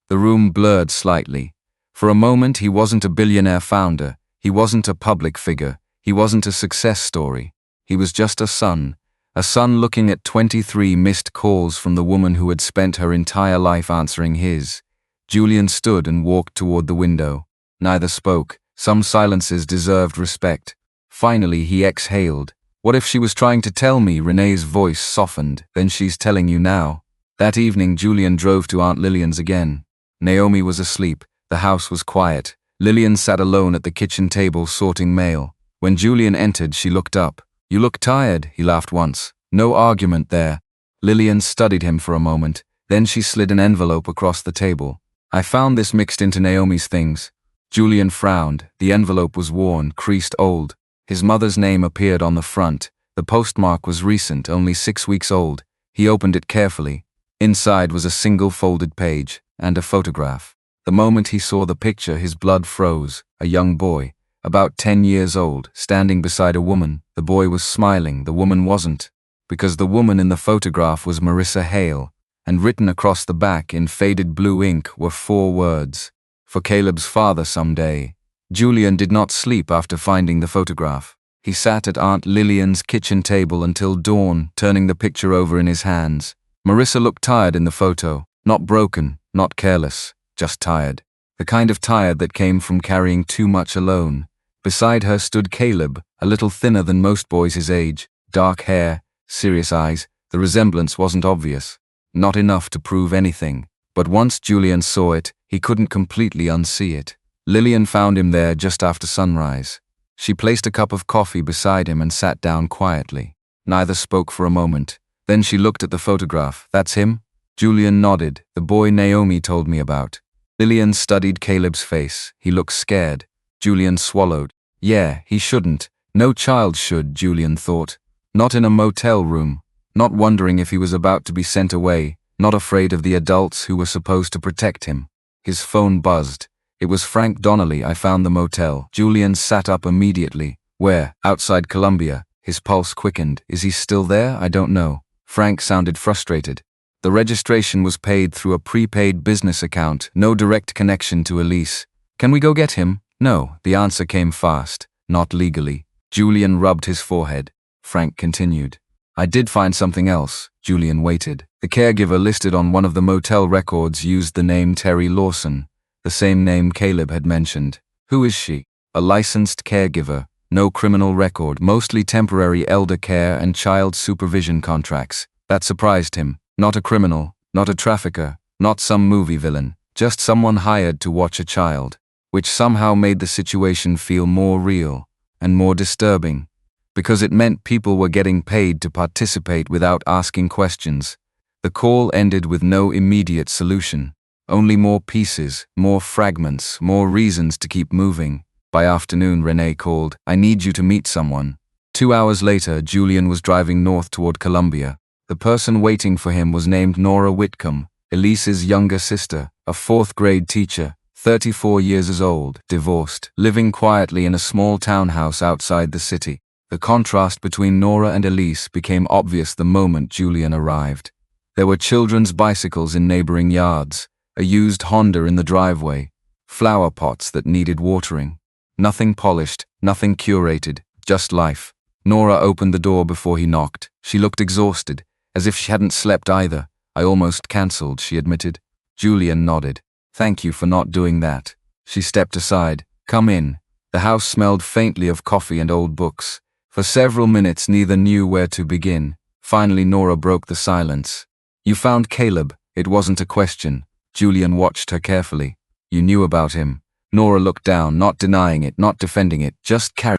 The room blurred slightly. For a moment he wasn't a billionaire founder. He wasn't a public figure. He wasn't a success story. He was just a son. A son looking at 23 missed calls from the woman who had spent her entire life answering his. Julian stood and walked toward the window. Neither spoke. Some silences deserved respect. Finally, he exhaled. What if she was trying to tell me? Renee's voice softened. Then she's telling you now. That evening, Julian drove to Aunt Lillian's again. Naomi was asleep. The house was quiet. Lillian sat alone at the kitchen table sorting mail. When Julian entered, she looked up. You look tired, he laughed once. No argument there. Lillian studied him for a moment. Then she slid an envelope across the table. I found this mixed into Naomi's things. Julian frowned. The envelope was worn, creased, old. His mother's name appeared on the front. The postmark was recent, only 6 weeks old. He opened it carefully. Inside was a single folded page and a photograph. The moment he saw the picture, his blood froze. A young boy, about 10 years old, standing beside a woman. The boy was smiling, the woman wasn't. Because the woman in the photograph was Marissa Hale, and written across the back in faded blue ink were 4 words. For Caleb's father someday. Julian did not sleep after finding the photograph. He sat at Aunt Lillian's kitchen table until dawn, turning the picture over in his hands. Marissa looked tired in the photo, not broken, not careless, just tired. The kind of tired that came from carrying too much alone. Beside her stood Caleb, a little thinner than most boys his age, dark hair, serious eyes. The resemblance wasn't obvious. Not enough to prove anything. But once Julian saw it, he couldn't completely unsee it. Lillian found him there just after sunrise. She placed a cup of coffee beside him and sat down quietly. Neither spoke for a moment. Then she looked at the photograph. That's him? Julian nodded. The boy Naomi told me about. Lillian studied Caleb's face. He looked scared. Julian swallowed. Yeah, he shouldn't. No child should, Julian thought. Not in a motel room. Not wondering if he was about to be sent away. Not afraid of the adults who were supposed to protect him. His phone buzzed. It was Frank Donnelly. I found the motel. Julian sat up immediately. Where? Outside Columbia. His pulse quickened. Is he still there? I don't know. Frank sounded frustrated. The registration was paid through a prepaid business account. No direct connection to Elise. Can we go get him? No. The answer came fast. Not legally. Julian rubbed his forehead. Frank continued. I did find something else. Julian waited. The caregiver listed on one of the motel records used the name Terry Lawson, the same name Caleb had mentioned. Who is she? A licensed caregiver, no criminal record, mostly temporary elder care and child supervision contracts. That surprised him. Not a criminal, not a trafficker, not some movie villain, just someone hired to watch a child, which somehow made the situation feel more real and more disturbing. Because it meant people were getting paid to participate without asking questions. The call ended with no immediate solution. Only more pieces, more fragments, more reasons to keep moving. By afternoon, Renee called, I need you to meet someone. 2 hours later, Julian was driving north toward Columbia. The person waiting for him was named Nora Whitcomb, Elise's younger sister, a 4th grade teacher, 34 years old, divorced, living quietly in a small townhouse outside the city. The contrast between Nora and Elise became obvious the moment Julian arrived. There were children's bicycles in neighboring yards, a used Honda in the driveway, flower pots that needed watering. Nothing polished, nothing curated, just life. Nora opened the door before he knocked. She looked exhausted, as if she hadn't slept either. I almost cancelled, she admitted. Julian nodded. Thank you for not doing that. She stepped aside. Come in. The house smelled faintly of coffee and old books. For several minutes, neither knew where to begin. Finally, Nora broke the silence. You found Caleb. It wasn't a question. Julian watched her carefully. You knew about him. Nora looked down, not denying it, not defending it, just carrying.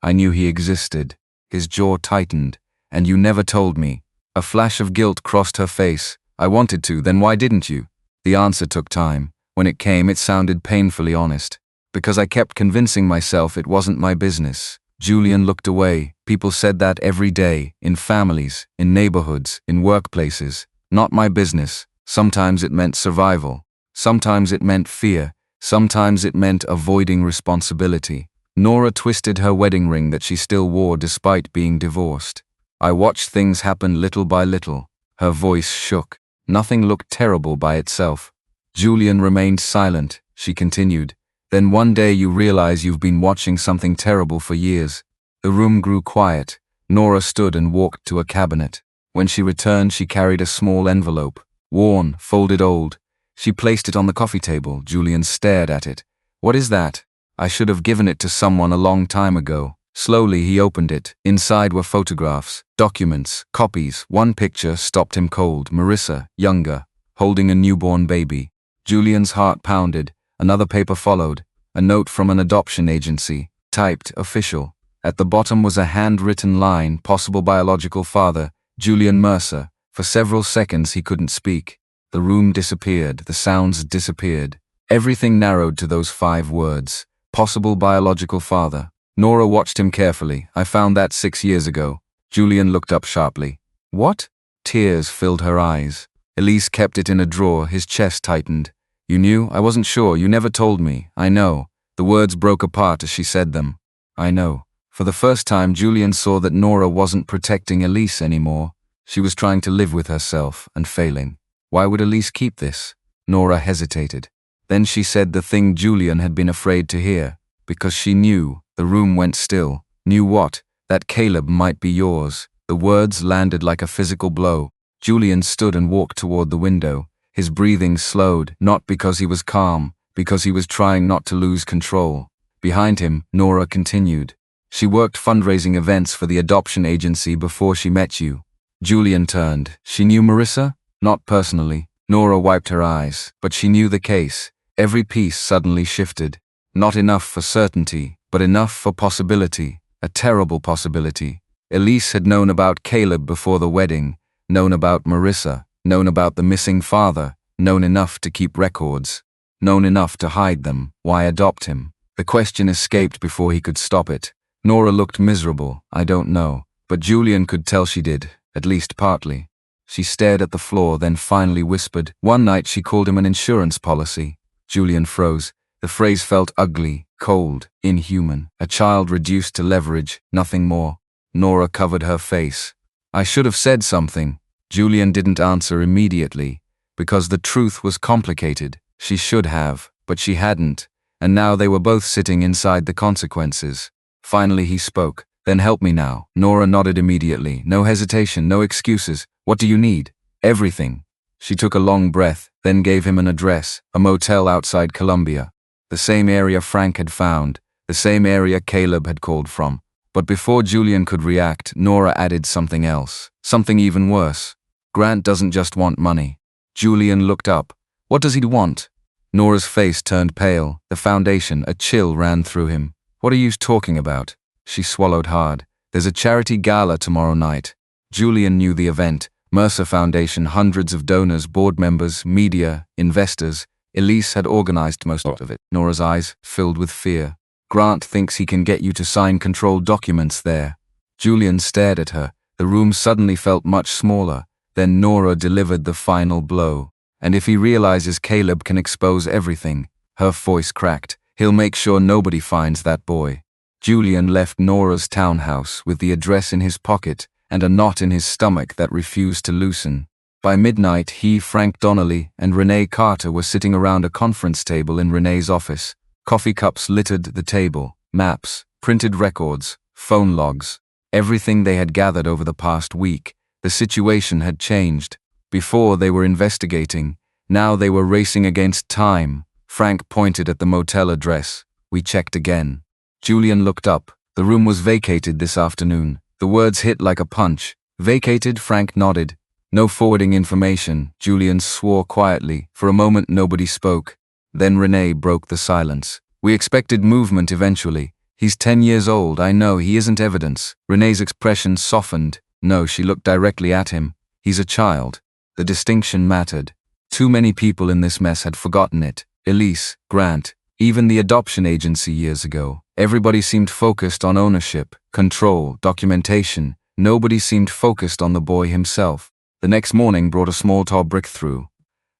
I knew he existed. His jaw tightened. And you never told me. A flash of guilt crossed her face. I wanted to, then why didn't you? The answer took time. When it came, it sounded painfully honest. Because I kept convincing myself it wasn't my business. Julian looked away. People said that every day, in families, in neighborhoods, in workplaces. Not my business. Sometimes it meant survival. Sometimes it meant fear. Sometimes it meant avoiding responsibility. Nora twisted her wedding ring that she still wore despite being divorced. I watched things happen little by little. Her voice shook. Nothing looked terrible by itself. Julian remained silent. She continued. Then one day you realize you've been watching something terrible for years. The room grew quiet. Nora stood and walked to a cabinet. When she returned, she carried a small envelope. Worn, folded, old. She placed it on the coffee table. Julian stared at it. What is that? I should have given it to someone a long time ago. Slowly he opened it. Inside were photographs, documents, copies. One picture stopped him cold. Marissa, younger, holding a newborn baby. Julian's heart pounded. Another paper followed. A note from an adoption agency, typed, official. At the bottom was a handwritten line, possible biological father, Julian Mercer. For several seconds he couldn't speak. The room disappeared, the sounds disappeared. Everything narrowed to those 5 words. Possible biological father. Nora watched him carefully. I found that 6 years ago. Julian looked up sharply. What? Tears filled her eyes. Elise kept it in a drawer, his chest tightened. You knew? I wasn't sure. You never told me. I know. The words broke apart as she said them. I know. For the first time, Julian saw that Nora wasn't protecting Elise anymore. She was trying to live with herself and failing. Why would Elise keep this? Nora hesitated. Then she said the thing Julian had been afraid to hear. Because she knew. The room went still. Knew what? That Caleb might be yours. The words landed like a physical blow. Julian stood and walked toward the window. His breathing slowed, not because he was calm, because he was trying not to lose control. Behind him, Nora continued. She worked fundraising events for the adoption agency before she met you. Julian turned. She knew Marissa? Not personally. Nora wiped her eyes, but she knew the case. Every piece suddenly shifted. Not enough for certainty, but enough for possibility. A terrible possibility. Elise had known about Caleb before the wedding, known about Marissa, known about the missing father, known enough to keep records, known enough to hide them. Why adopt him? The question escaped before he could stop it. Nora looked miserable. I don't know. But Julian could tell she did, at least partly. She stared at the floor, then finally whispered. One night she called him an insurance policy. Julian froze. The phrase felt ugly, cold, inhuman. A child reduced to leverage, nothing more. Nora covered her face. I should have said something. Julian didn't answer immediately, because the truth was complicated. She should have, but she hadn't, and now they were both sitting inside the consequences. Finally he spoke. Then help me now. Nora nodded immediately. No hesitation, no excuses. What do you need? Everything. She took a long breath, then gave him an address, a motel outside Columbia. The same area Frank had found, the same area Caleb had called from. But before Julian could react, Nora added something else, something even worse. Grant doesn't just want money. Julian looked up. What does he want? Nora's face turned pale. The foundation, a chill ran through him. What are you talking about? She swallowed hard. There's a charity gala tomorrow night. Julian knew the event. Mercer Foundation, hundreds of donors, board members, media, investors. Elise had organized most of it. Nora's eyes filled with fear. Grant thinks he can get you to sign controlled documents there. Julian stared at her. The room suddenly felt much smaller. Then Nora delivered the final blow. And if he realizes Caleb can expose everything, her voice cracked, he'll make sure nobody finds that boy. Julian left Nora's townhouse with the address in his pocket and a knot in his stomach that refused to loosen. By midnight, he, Frank Donnelly, and Renee Carter were sitting around a conference table in Renee's office. Coffee cups littered the table, maps, printed records, phone logs, everything they had gathered over the past week. The situation had changed. Before they were investigating, now they were racing against time. Frank pointed at the motel address. We checked again. Julian looked up. The room was vacated this afternoon. The words hit like a punch. Vacated? Frank nodded. No forwarding information. Julian swore quietly. For a moment nobody spoke. Then Renee broke the silence. We expected movement eventually. He's 10 years old. I know, he isn't evidence. Renee's expression softened. No, she looked directly at him. He's a child. The distinction mattered. Too many people in this mess had forgotten it. Elise, Grant, even the adoption agency years ago. Everybody seemed focused on ownership, control, documentation. Nobody seemed focused on the boy himself. The next morning brought a small breakthrough.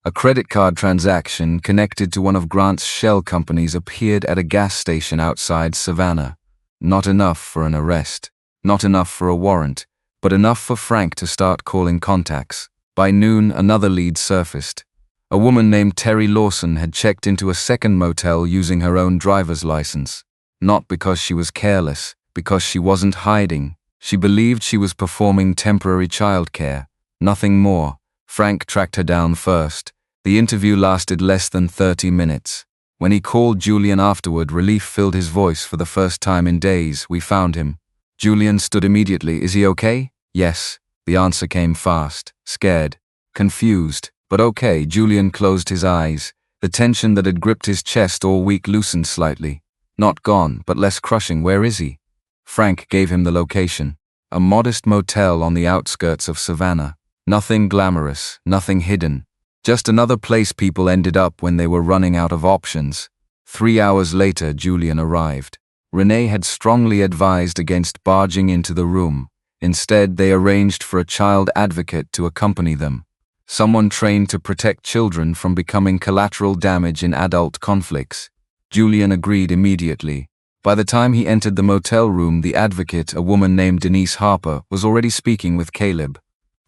A credit card transaction connected to one of Grant's shell companies appeared at a gas station outside Savannah. Not enough for an arrest. Not enough for a warrant. But enough for Frank to start calling contacts. By noon, another lead surfaced. A woman named Terry Lawson had checked into a second motel using her own driver's license. Not because she was careless, because she wasn't hiding. She believed she was performing temporary childcare, nothing more. Frank tracked her down first. The interview lasted less than 30 minutes. When he called Julian afterward, relief filled his voice for the first time in days. "We found him." Julian stood immediately. "Is he okay?" "Yes." The answer came fast. "Scared. Confused. But okay." Julian closed his eyes. The tension that had gripped his chest all week loosened slightly. "Not gone, but less crushing. Where is he?" Frank gave him the location. A modest motel on the outskirts of Savannah. Nothing glamorous, nothing hidden. Just another place people ended up when they were running out of options. 3 hours later, Julian arrived. Renee had strongly advised against barging into the room. Instead, they arranged for a child advocate to accompany them. Someone trained to protect children from becoming collateral damage in adult conflicts. Julian agreed immediately. By the time he entered the motel room, the advocate, a woman named Denise Harper, was already speaking with Caleb.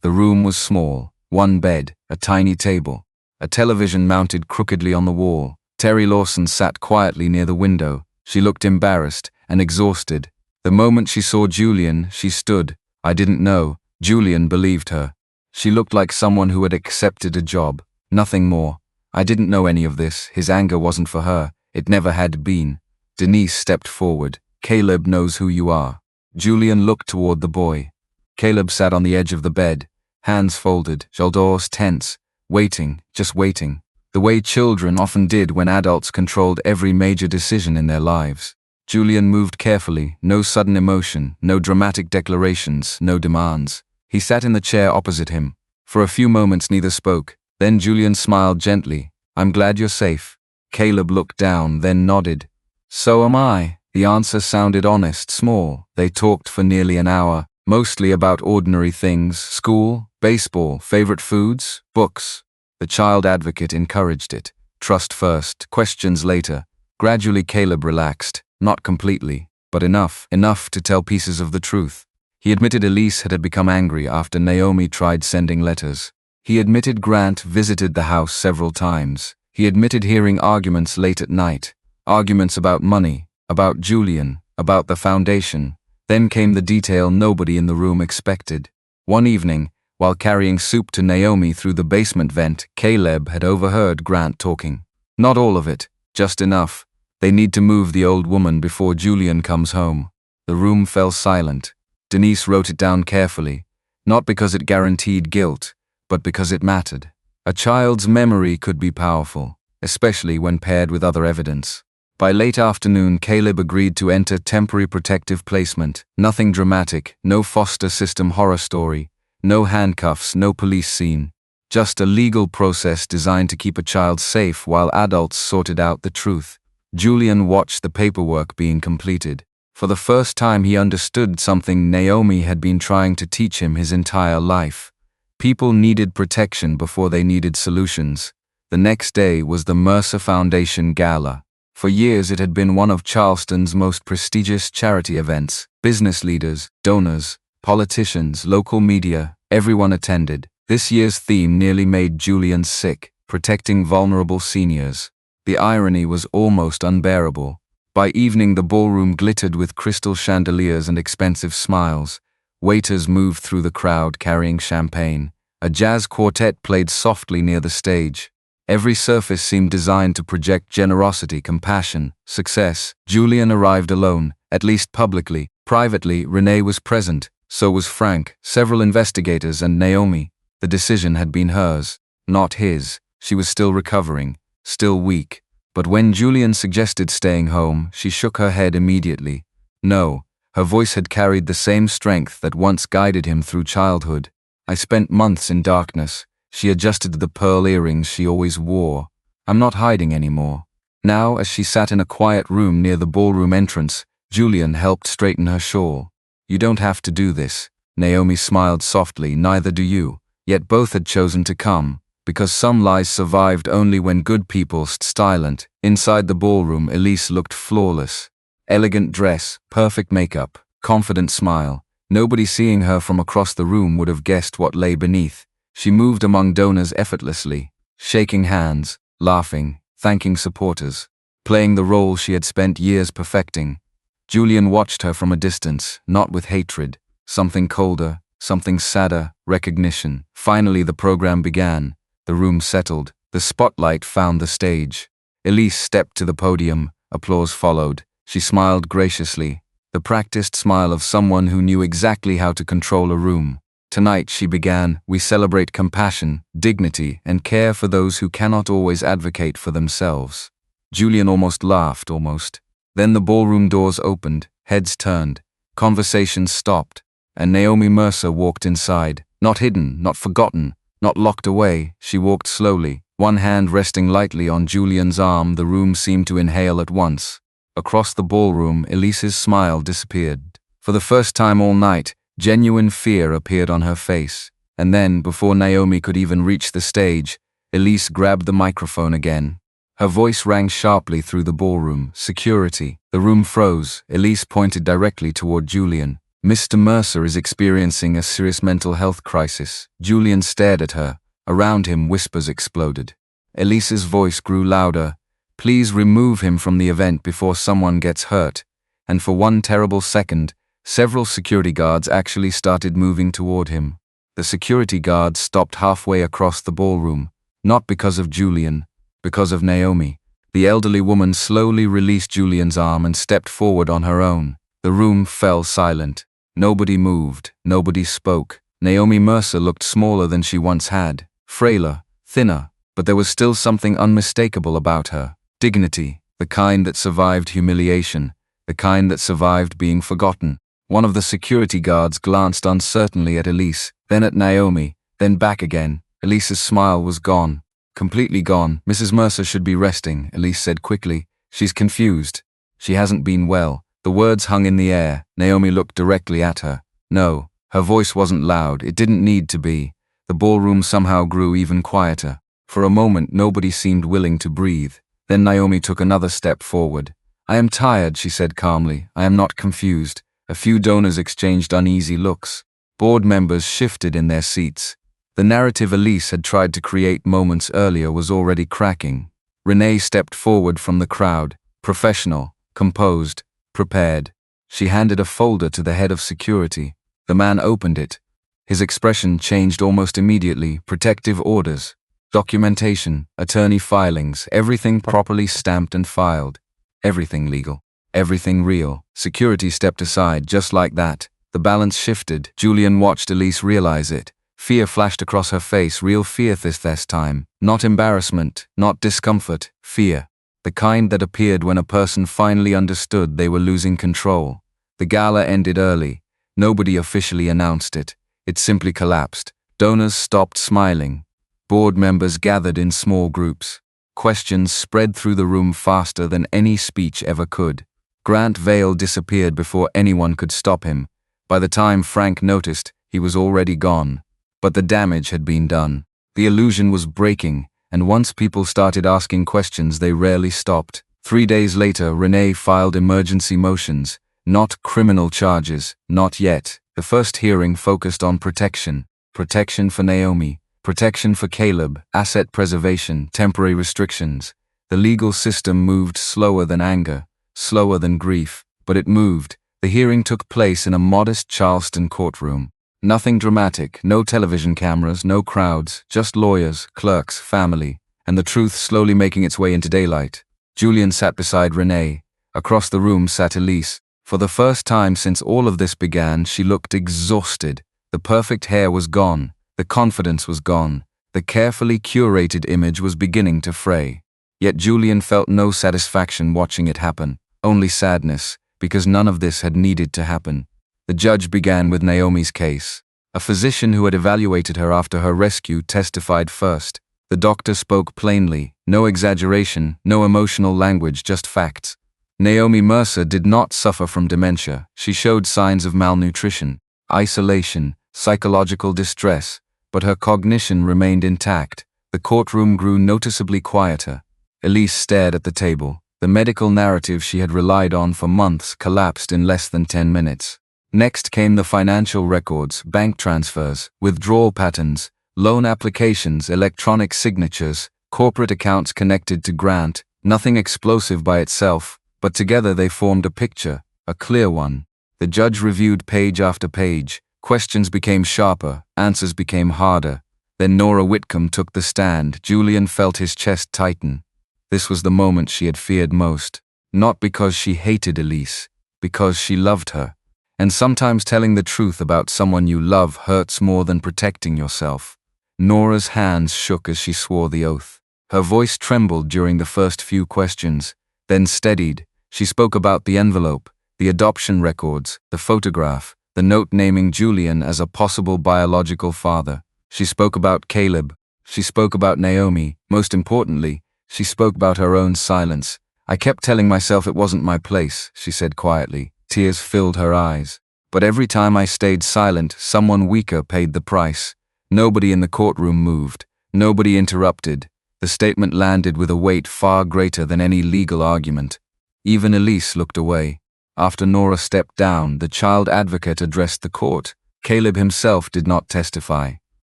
The room was small. One bed, a tiny table, a television mounted crookedly on the wall. Terry Lawson sat quietly near the window. She looked embarrassed and exhausted. The moment she saw Julian, she stood. "I didn't know." Julian believed her. She looked like someone who had accepted a job. Nothing more. "I didn't know any of this." His anger wasn't for her. It never had been. Denise stepped forward. "Caleb knows who you are." Julian looked toward the boy. Caleb sat on the edge of the bed, hands folded, shoulders tense, waiting, just waiting. The way children often did when adults controlled every major decision in their lives. Julian moved carefully, no sudden emotion, no dramatic declarations, no demands. He sat in the chair opposite him. For a few moments neither spoke. Then Julian smiled gently. "I'm glad you're safe." Caleb looked down, then nodded. "So am I." The answer sounded honest, small. They talked for nearly an hour, mostly about ordinary things: school, baseball, favorite foods, books. The child advocate encouraged it. Trust first, questions later. Gradually Caleb relaxed, not completely, but enough to tell pieces of the truth. He admitted Elise had become angry after Naomi tried sending letters. He admitted Grant visited the house several times. He admitted hearing arguments late at night. Arguments about money, about Julian, about the foundation. Then came the detail nobody in the room expected. One evening, while carrying soup to Naomi through the basement vent, Caleb had overheard Grant talking. Not all of it, just enough. "They need to move the old woman before Julian comes home." The room fell silent. Denise wrote it down carefully, not because it guaranteed guilt, but because it mattered. A child's memory could be powerful, especially when paired with other evidence. By late afternoon, Caleb agreed to enter temporary protective placement. Nothing dramatic, no foster system horror story, no handcuffs, no police scene. Just a legal process designed to keep a child safe while adults sorted out the truth. Julian watched the paperwork being completed. For the first time, he understood something Naomi had been trying to teach him his entire life. People needed protection before they needed solutions. The next day was the Mercer Foundation Gala. For years it had been one of Charleston's most prestigious charity events. Business leaders, donors, politicians, local media, everyone attended. This year's theme nearly made Julian sick: protecting vulnerable seniors. The irony was almost unbearable. By evening, the ballroom glittered with crystal chandeliers and expensive smiles. Waiters moved through the crowd carrying champagne. A jazz quartet played softly near the stage. Every surface seemed designed to project generosity, compassion, success. Julian arrived alone, at least publicly. Privately, Renee was present. So was Frank, several investigators, and Naomi. The decision had been hers, not his. She was still recovering, still weak. But when Julian suggested staying home, she shook her head immediately. No, her voice had carried the same strength that once guided him through childhood. "I spent months in darkness." She adjusted the pearl earrings she always wore. "I'm not hiding anymore." Now, as she sat in a quiet room near the ballroom entrance, Julian helped straighten her shawl. "You don't have to do this." Naomi smiled softly. "Neither do you." Yet both had chosen to come, because some lies survived only when good people stayed silent. Inside the ballroom, Elise looked flawless. Elegant dress, perfect makeup, confident smile. Nobody seeing her from across the room would have guessed what lay beneath. She moved among donors effortlessly, shaking hands, laughing, thanking supporters, playing the role she had spent years perfecting. Julian watched her from a distance, not with hatred, something colder, something sadder, recognition. Finally the program began. The room settled. The spotlight found the stage. Elise stepped to the podium. Applause followed. She smiled graciously, the practiced smile of someone who knew exactly how to control a room. Tonight, she began, we celebrate compassion, dignity, and care for those who cannot always advocate for themselves. Julian almost laughed, almost. Then the ballroom doors opened, heads turned, conversations stopped, and Naomi Mercer walked inside. Not hidden, not forgotten, not locked away. She walked slowly, one hand resting lightly on Julian's arm. The room seemed to inhale at once. Across the ballroom, Elise's smile disappeared. For the first time all night, genuine fear appeared on her face. And then, before Naomi could even reach the stage, Elise grabbed the microphone again. Her voice rang sharply through the ballroom. Security. The room froze. Elise pointed directly toward Julian. Mr. Mercer is experiencing a serious mental health crisis. Julian stared at her. Around him, whispers exploded. Elise's voice grew louder. Please remove him from the event before someone gets hurt. And for one terrible second, several security guards actually started moving toward him. The security guards stopped halfway across the ballroom, not because of Julian, because of Naomi. The elderly woman slowly released Julian's arm and stepped forward on her own. The room fell silent. Nobody moved, nobody spoke. Naomi Mercer looked smaller than she once had, frailer, thinner, but there was still something unmistakable about her. Dignity, the kind that survived humiliation, the kind that survived being forgotten. One of the security guards glanced uncertainly at Elise, then at Naomi, then back again. Elise's smile was gone, completely gone. Mrs. Mercer should be resting, Elise said quickly. She's confused. She hasn't been well. The words hung in the air. Naomi looked directly at her. No, her voice wasn't loud. It didn't need to be. The ballroom somehow grew even quieter. For a moment, nobody seemed willing to breathe. Then Naomi took another step forward. I am tired, she said calmly. I am not confused. A few donors exchanged uneasy looks. Board members shifted in their seats. The narrative Elise had tried to create moments earlier was already cracking. Renee stepped forward from the crowd, professional, composed, prepared. She handed a folder to the head of security. The man opened it. His expression changed almost immediately. Protective orders, documentation, attorney filings, everything properly stamped and filed. Everything legal. Everything real. Security stepped aside just like that. The balance shifted. Julian watched Elise realize it. Fear flashed across her face, real fear this time. Not embarrassment, not discomfort, fear. The kind that appeared when a person finally understood they were losing control. The gala ended early. Nobody officially announced it. It simply collapsed. Donors stopped smiling. Board members gathered in small groups. Questions spread through the room faster than any speech ever could. Grant Vail disappeared before anyone could stop him. By the time Frank noticed, he was already gone. But the damage had been done. The illusion was breaking, and once people started asking questions, they rarely stopped. 3 days later, Renee filed emergency motions. Not criminal charges, not yet. The first hearing focused on protection. Protection for Naomi. Protection for Caleb, asset preservation, temporary restrictions. The legal system moved slower than anger, slower than grief, but it moved. The hearing took place in a modest Charleston courtroom. Nothing dramatic, no television cameras, no crowds, just lawyers, clerks, family, and the truth slowly making its way into daylight. Julian sat beside Renee. Across the room sat Elise. For the first time since all of this began, she looked exhausted. The perfect hair was gone. The confidence was gone. The carefully curated image was beginning to fray. Yet Julian felt no satisfaction watching it happen, only sadness, because none of this had needed to happen. The judge began with Naomi's case. A physician who had evaluated her after her rescue testified first. The doctor spoke plainly, no exaggeration, no emotional language, just facts. Naomi Mercer did not suffer from dementia. She showed signs of malnutrition, isolation, psychological distress, but her cognition remained intact. The courtroom grew noticeably quieter. Elise stared at the table. The medical narrative she had relied on for months collapsed in less than 10 minutes. Next came the financial records, bank transfers, withdrawal patterns, loan applications, electronic signatures, corporate accounts connected to Grant. Nothing explosive by itself, but together they formed a picture, a clear one. The judge reviewed page after page. Questions became sharper, answers became harder. Then Nora Whitcomb took the stand. Julian felt his chest tighten. This was the moment she had feared most. Not because she hated Elise, because she loved her. And sometimes telling the truth about someone you love hurts more than protecting yourself. Nora's hands shook as she swore the oath. Her voice trembled during the first few questions, then steadied. She spoke about the envelope, the adoption records, the photograph, the note naming Julian as a possible biological father. She spoke about Caleb. She spoke about Naomi. Most importantly, she spoke about her own silence. I kept telling myself it wasn't my place, she said quietly. Tears filled her eyes. But every time I stayed silent, someone weaker paid the price. Nobody in the courtroom moved. Nobody interrupted. The statement landed with a weight far greater than any legal argument. Even Elise looked away. After Nora stepped down, the child advocate addressed the court. Caleb himself did not testify.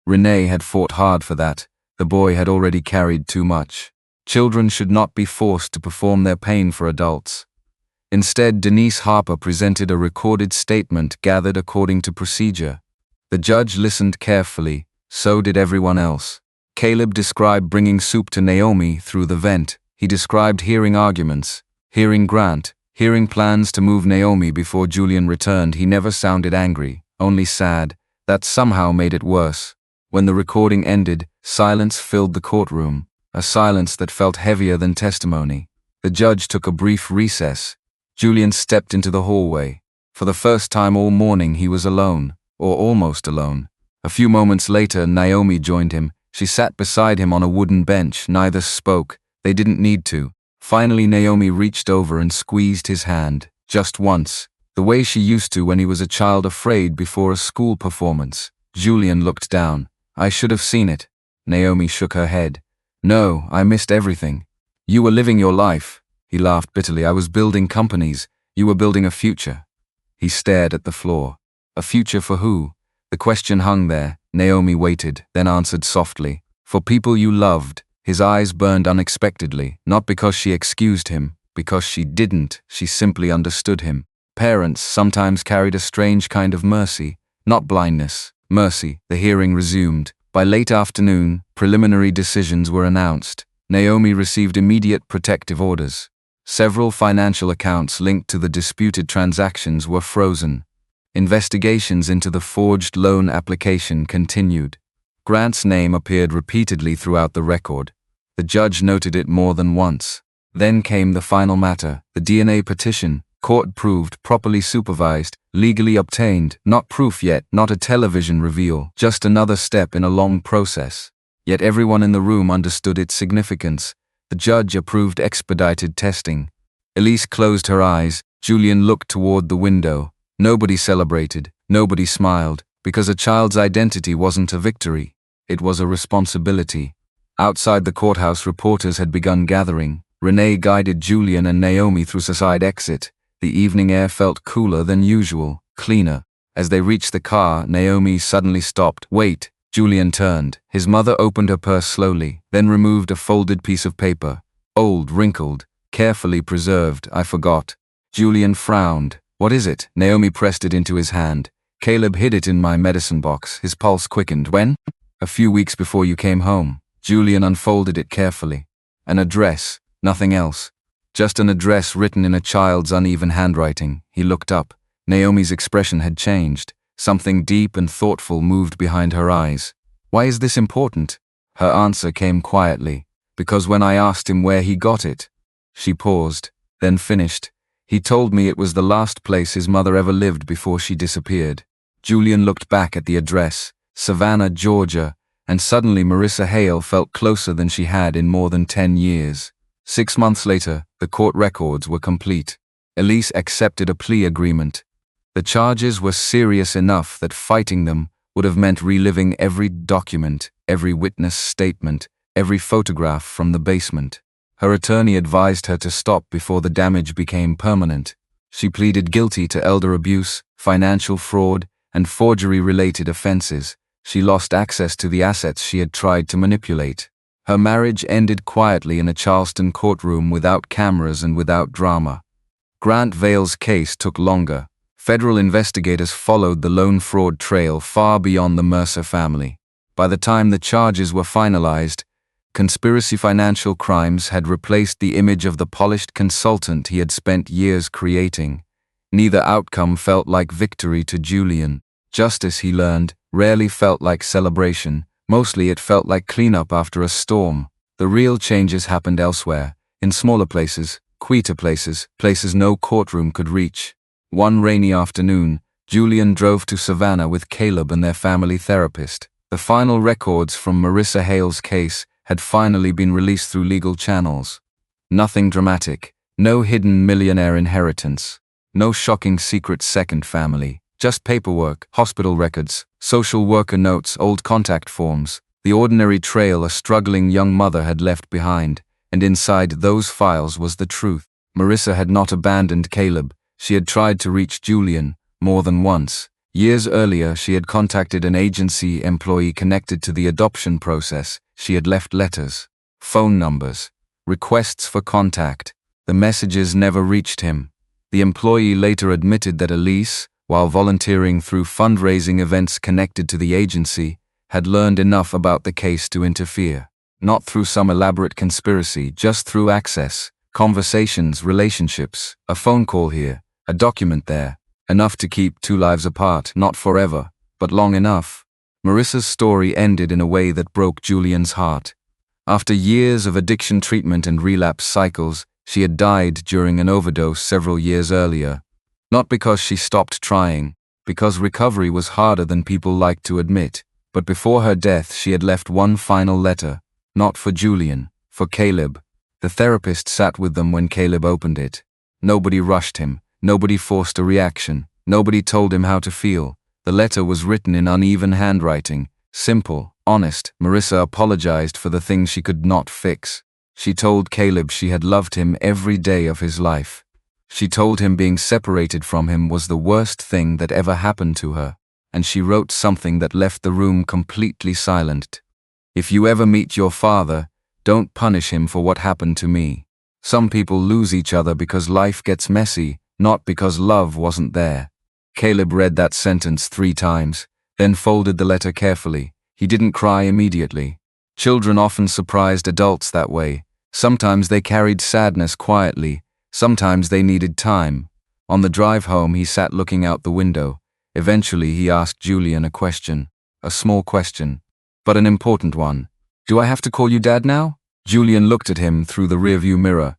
Renee had fought hard for that. The boy had already carried too much. Children should not be forced to perform their pain for adults. Instead, Denise Harper presented a recorded statement gathered according to procedure. The judge listened carefully, so did everyone else. Caleb described bringing soup to Naomi through the vent. He described hearing arguments, hearing Grant, hearing plans to move Naomi before Julian returned. He never sounded angry, only sad. That somehow made it worse. When the recording ended, silence filled the courtroom, a silence that felt heavier than testimony. The judge took a brief recess. Julian stepped into the hallway. For the first time all morning he was alone, or almost alone. A few moments later, Naomi joined him. She sat beside him on a wooden bench. Neither spoke. They didn't need to. Finally, Naomi reached over and squeezed his hand, just once, the way she used to when he was a child afraid before a school performance. Julian looked down. I should have seen it. Naomi shook her head. No, I missed everything. You were living your life. He laughed bitterly. I was building companies. You were building a future. He stared at the floor. A future for who? The question hung there. Naomi waited, then answered softly. For people you loved. His eyes burned unexpectedly, not because she excused him, because she didn't. She simply understood him. Parents sometimes carried a strange kind of mercy, not blindness, mercy. The hearing resumed. By late afternoon, preliminary decisions were announced. Naomi received immediate protective orders. Several financial accounts linked to the disputed transactions were frozen. Investigations into the forged loan application continued. Grant's name appeared repeatedly throughout the record. The judge noted it more than once. Then came the final matter, the DNA petition, court-approved, properly supervised, legally obtained, not proof yet, not a television reveal, just another step in a long process. Yet everyone in the room understood its significance. The judge approved expedited testing. Elise closed her eyes. Julian looked toward the window. Nobody celebrated, nobody smiled, because a child's identity wasn't a victory. It was a responsibility. Outside the courthouse, reporters had begun gathering. Renee guided Julian and Naomi through a side exit. The evening air felt cooler than usual, cleaner. As they reached the car, Naomi suddenly stopped. Wait. Julian turned. His mother opened her purse slowly, then removed a folded piece of paper. Old, wrinkled, carefully preserved. I forgot. Julian frowned. What is it? Naomi pressed it into his hand. Caleb hid it in my medicine box. His pulse quickened. When? A few weeks before you came home. Julian unfolded it carefully. An address, nothing else. Just an address written in a child's uneven handwriting. He looked up. Naomi's expression had changed. Something deep and thoughtful moved behind her eyes. Why is this important? Her answer came quietly. Because when I asked him where he got it. She paused, then finished. He told me it was the last place his mother ever lived before she disappeared. Julian looked back at the address, Savannah, Georgia, and suddenly Marissa Hale felt closer than she had in more than 10 years. 6 months later, the court records were complete. Elise accepted a plea agreement. The charges were serious enough that fighting them would have meant reliving every document, every witness statement, every photograph from the basement. Her attorney advised her to stop before the damage became permanent. She pleaded guilty to elder abuse, financial fraud, and forgery-related offenses. She lost access to the assets she had tried to manipulate. Her marriage ended quietly in a Charleston courtroom without cameras and without drama. Grant Vale's case took longer. Federal investigators followed the lone fraud trail far beyond the Mercer family. By the time the charges were finalized, conspiracy financial crimes had replaced the image of the polished consultant he had spent years creating. Neither outcome felt like victory to Julian. Justice, he learned, rarely felt like celebration. Mostly it felt like cleanup after a storm. The real changes happened elsewhere, in smaller places, quieter places, places no courtroom could reach. One rainy afternoon, Julian drove to Savannah with Caleb and their family therapist. The final records from Marissa Hale's case had finally been released through legal channels. Nothing dramatic, no hidden millionaire inheritance, no shocking secret second family, just paperwork, hospital records, social worker notes, old contact forms, the ordinary trail a struggling young mother had left behind, and inside those files was the truth. Marissa had not abandoned Caleb. She had tried to reach Julian more than once. Years earlier, she had contacted an agency employee connected to the adoption process. She had left letters, phone numbers, requests for contact. The messages never reached him. The employee later admitted that Elise, while volunteering through fundraising events connected to the agency, had learned enough about the case to interfere. Not through some elaborate conspiracy, just through access, conversations, relationships, a phone call here, a document there, enough to keep two lives apart, not forever, but long enough. Marissa's story ended in a way that broke Julian's heart. After years of addiction treatment and relapse cycles, she had died during an overdose several years earlier. Not because she stopped trying, because recovery was harder than people liked to admit. But before her death, she had left one final letter, not for Julian, for Caleb. The therapist sat with them when Caleb opened it. Nobody rushed him. Nobody forced a reaction. Nobody told him how to feel. The letter was written in uneven handwriting, simple, honest. Marissa apologized for the things she could not fix. She told Caleb she had loved him every day of his life. She told him being separated from him was the worst thing that ever happened to her. And she wrote something that left the room completely silent. If you ever meet your father, don't punish him for what happened to me. Some people lose each other because life gets messy, not because love wasn't there. Caleb read that sentence 3 times, then folded the letter carefully. He didn't cry immediately. Children often surprised adults that way. Sometimes they carried sadness quietly. Sometimes they needed time. On the drive home, he sat looking out the window. Eventually, he asked Julian a question. A small question, but an important one. Do I have to call you Dad now? Julian looked at him through the rearview mirror.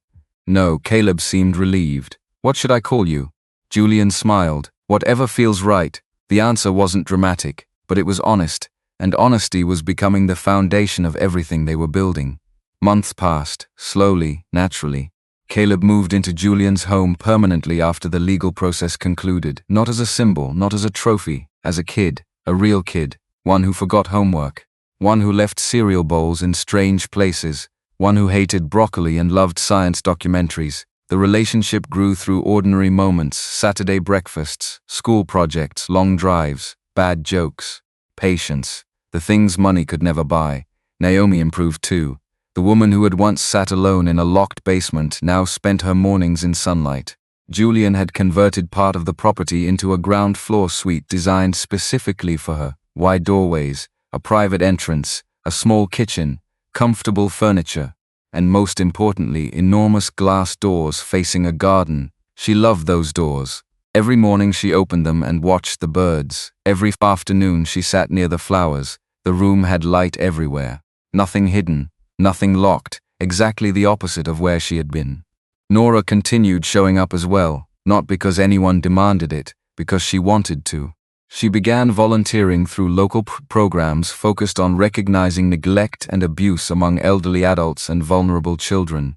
No, Caleb seemed relieved. What should I call you? Julian smiled. Whatever feels right. The answer wasn't dramatic, but it was honest, and honesty was becoming the foundation of everything they were building. Months passed, slowly, naturally. Caleb moved into Julian's home permanently after the legal process concluded, not as a symbol, not as a trophy, as a kid, a real kid, one who forgot homework, one who left cereal bowls in strange places, one who hated broccoli and loved science documentaries. The relationship grew through ordinary moments, Saturday breakfasts, school projects, long drives, bad jokes, patience, the things money could never buy. Naomi improved too. The woman who had once sat alone in a locked basement now spent her mornings in sunlight. Julian had converted part of the property into a ground floor suite designed specifically for her. Wide doorways, a private entrance, a small kitchen, comfortable furniture, and most importantly, enormous glass doors facing a garden. She loved those doors. Every morning she opened them and watched the birds. Every afternoon she sat near the flowers. The room had light everywhere. Nothing hidden. Nothing locked, exactly the opposite of where she had been. Nora continued showing up as well, not because anyone demanded it, because she wanted to. She began volunteering through local programs focused on recognizing neglect and abuse among elderly adults and vulnerable children.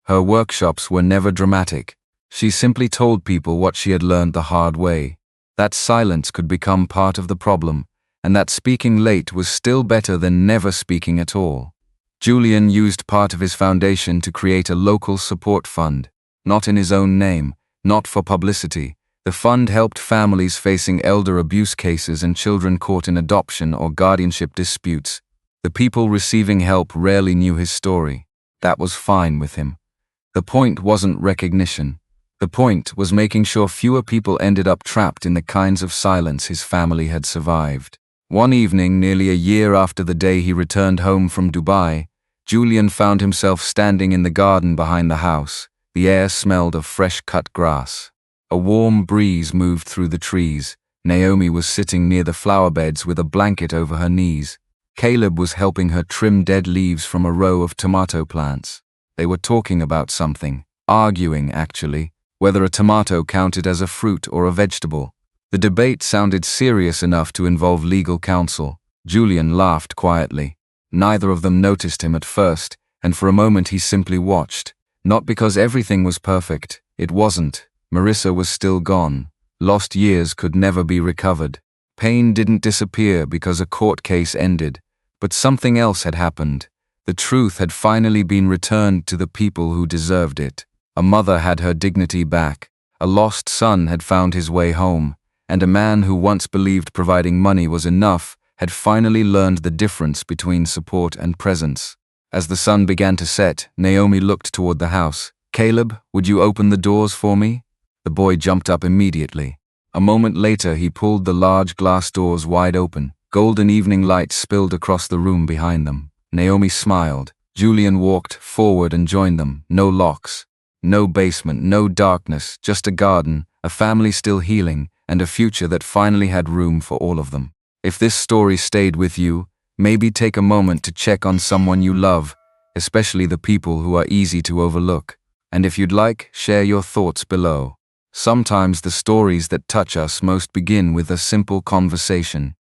Her workshops were never dramatic. She simply told people what she had learned the hard way. That silence could become part of the problem, and that speaking late was still better than never speaking at all. Julian used part of his foundation to create a local support fund, not in his own name, not for publicity. The fund helped families facing elder abuse cases and children caught in adoption or guardianship disputes. The people receiving help rarely knew his story. That was fine with him. The point wasn't recognition. The point was making sure fewer people ended up trapped in the kinds of silence his family had survived. One evening, nearly a year after the day he returned home from Dubai, Julian found himself standing in the garden behind the house. The air smelled of fresh-cut grass. A warm breeze moved through the trees. Naomi was sitting near the flower beds with a blanket over her knees. Caleb was helping her trim dead leaves from a row of tomato plants. They were talking about something, arguing actually, whether a tomato counted as a fruit or a vegetable. The debate sounded serious enough to involve legal counsel. Julian laughed quietly. Neither of them noticed him at first, and for a moment he simply watched. Not because everything was perfect, it wasn't. Marissa was still gone. Lost years could never be recovered. Pain didn't disappear because a court case ended, but something else had happened. The truth had finally been returned to the people who deserved it. A mother had her dignity back, a lost son had found his way home, and a man who once believed providing money was enough had finally learned the difference between support and presence. As the sun began to set, Naomi looked toward the house. "Caleb, would you open the doors for me?" The boy jumped up immediately. A moment later, he pulled the large glass doors wide open. Golden evening light spilled across the room behind them. Naomi smiled. Julian walked forward and joined them. No locks. No basement, no darkness, just a garden, a family still healing, and a future that finally had room for all of them. If this story stayed with you, maybe take a moment to check on someone you love, especially the people who are easy to overlook. And if you'd like, share your thoughts below. Sometimes the stories that touch us most begin with a simple conversation.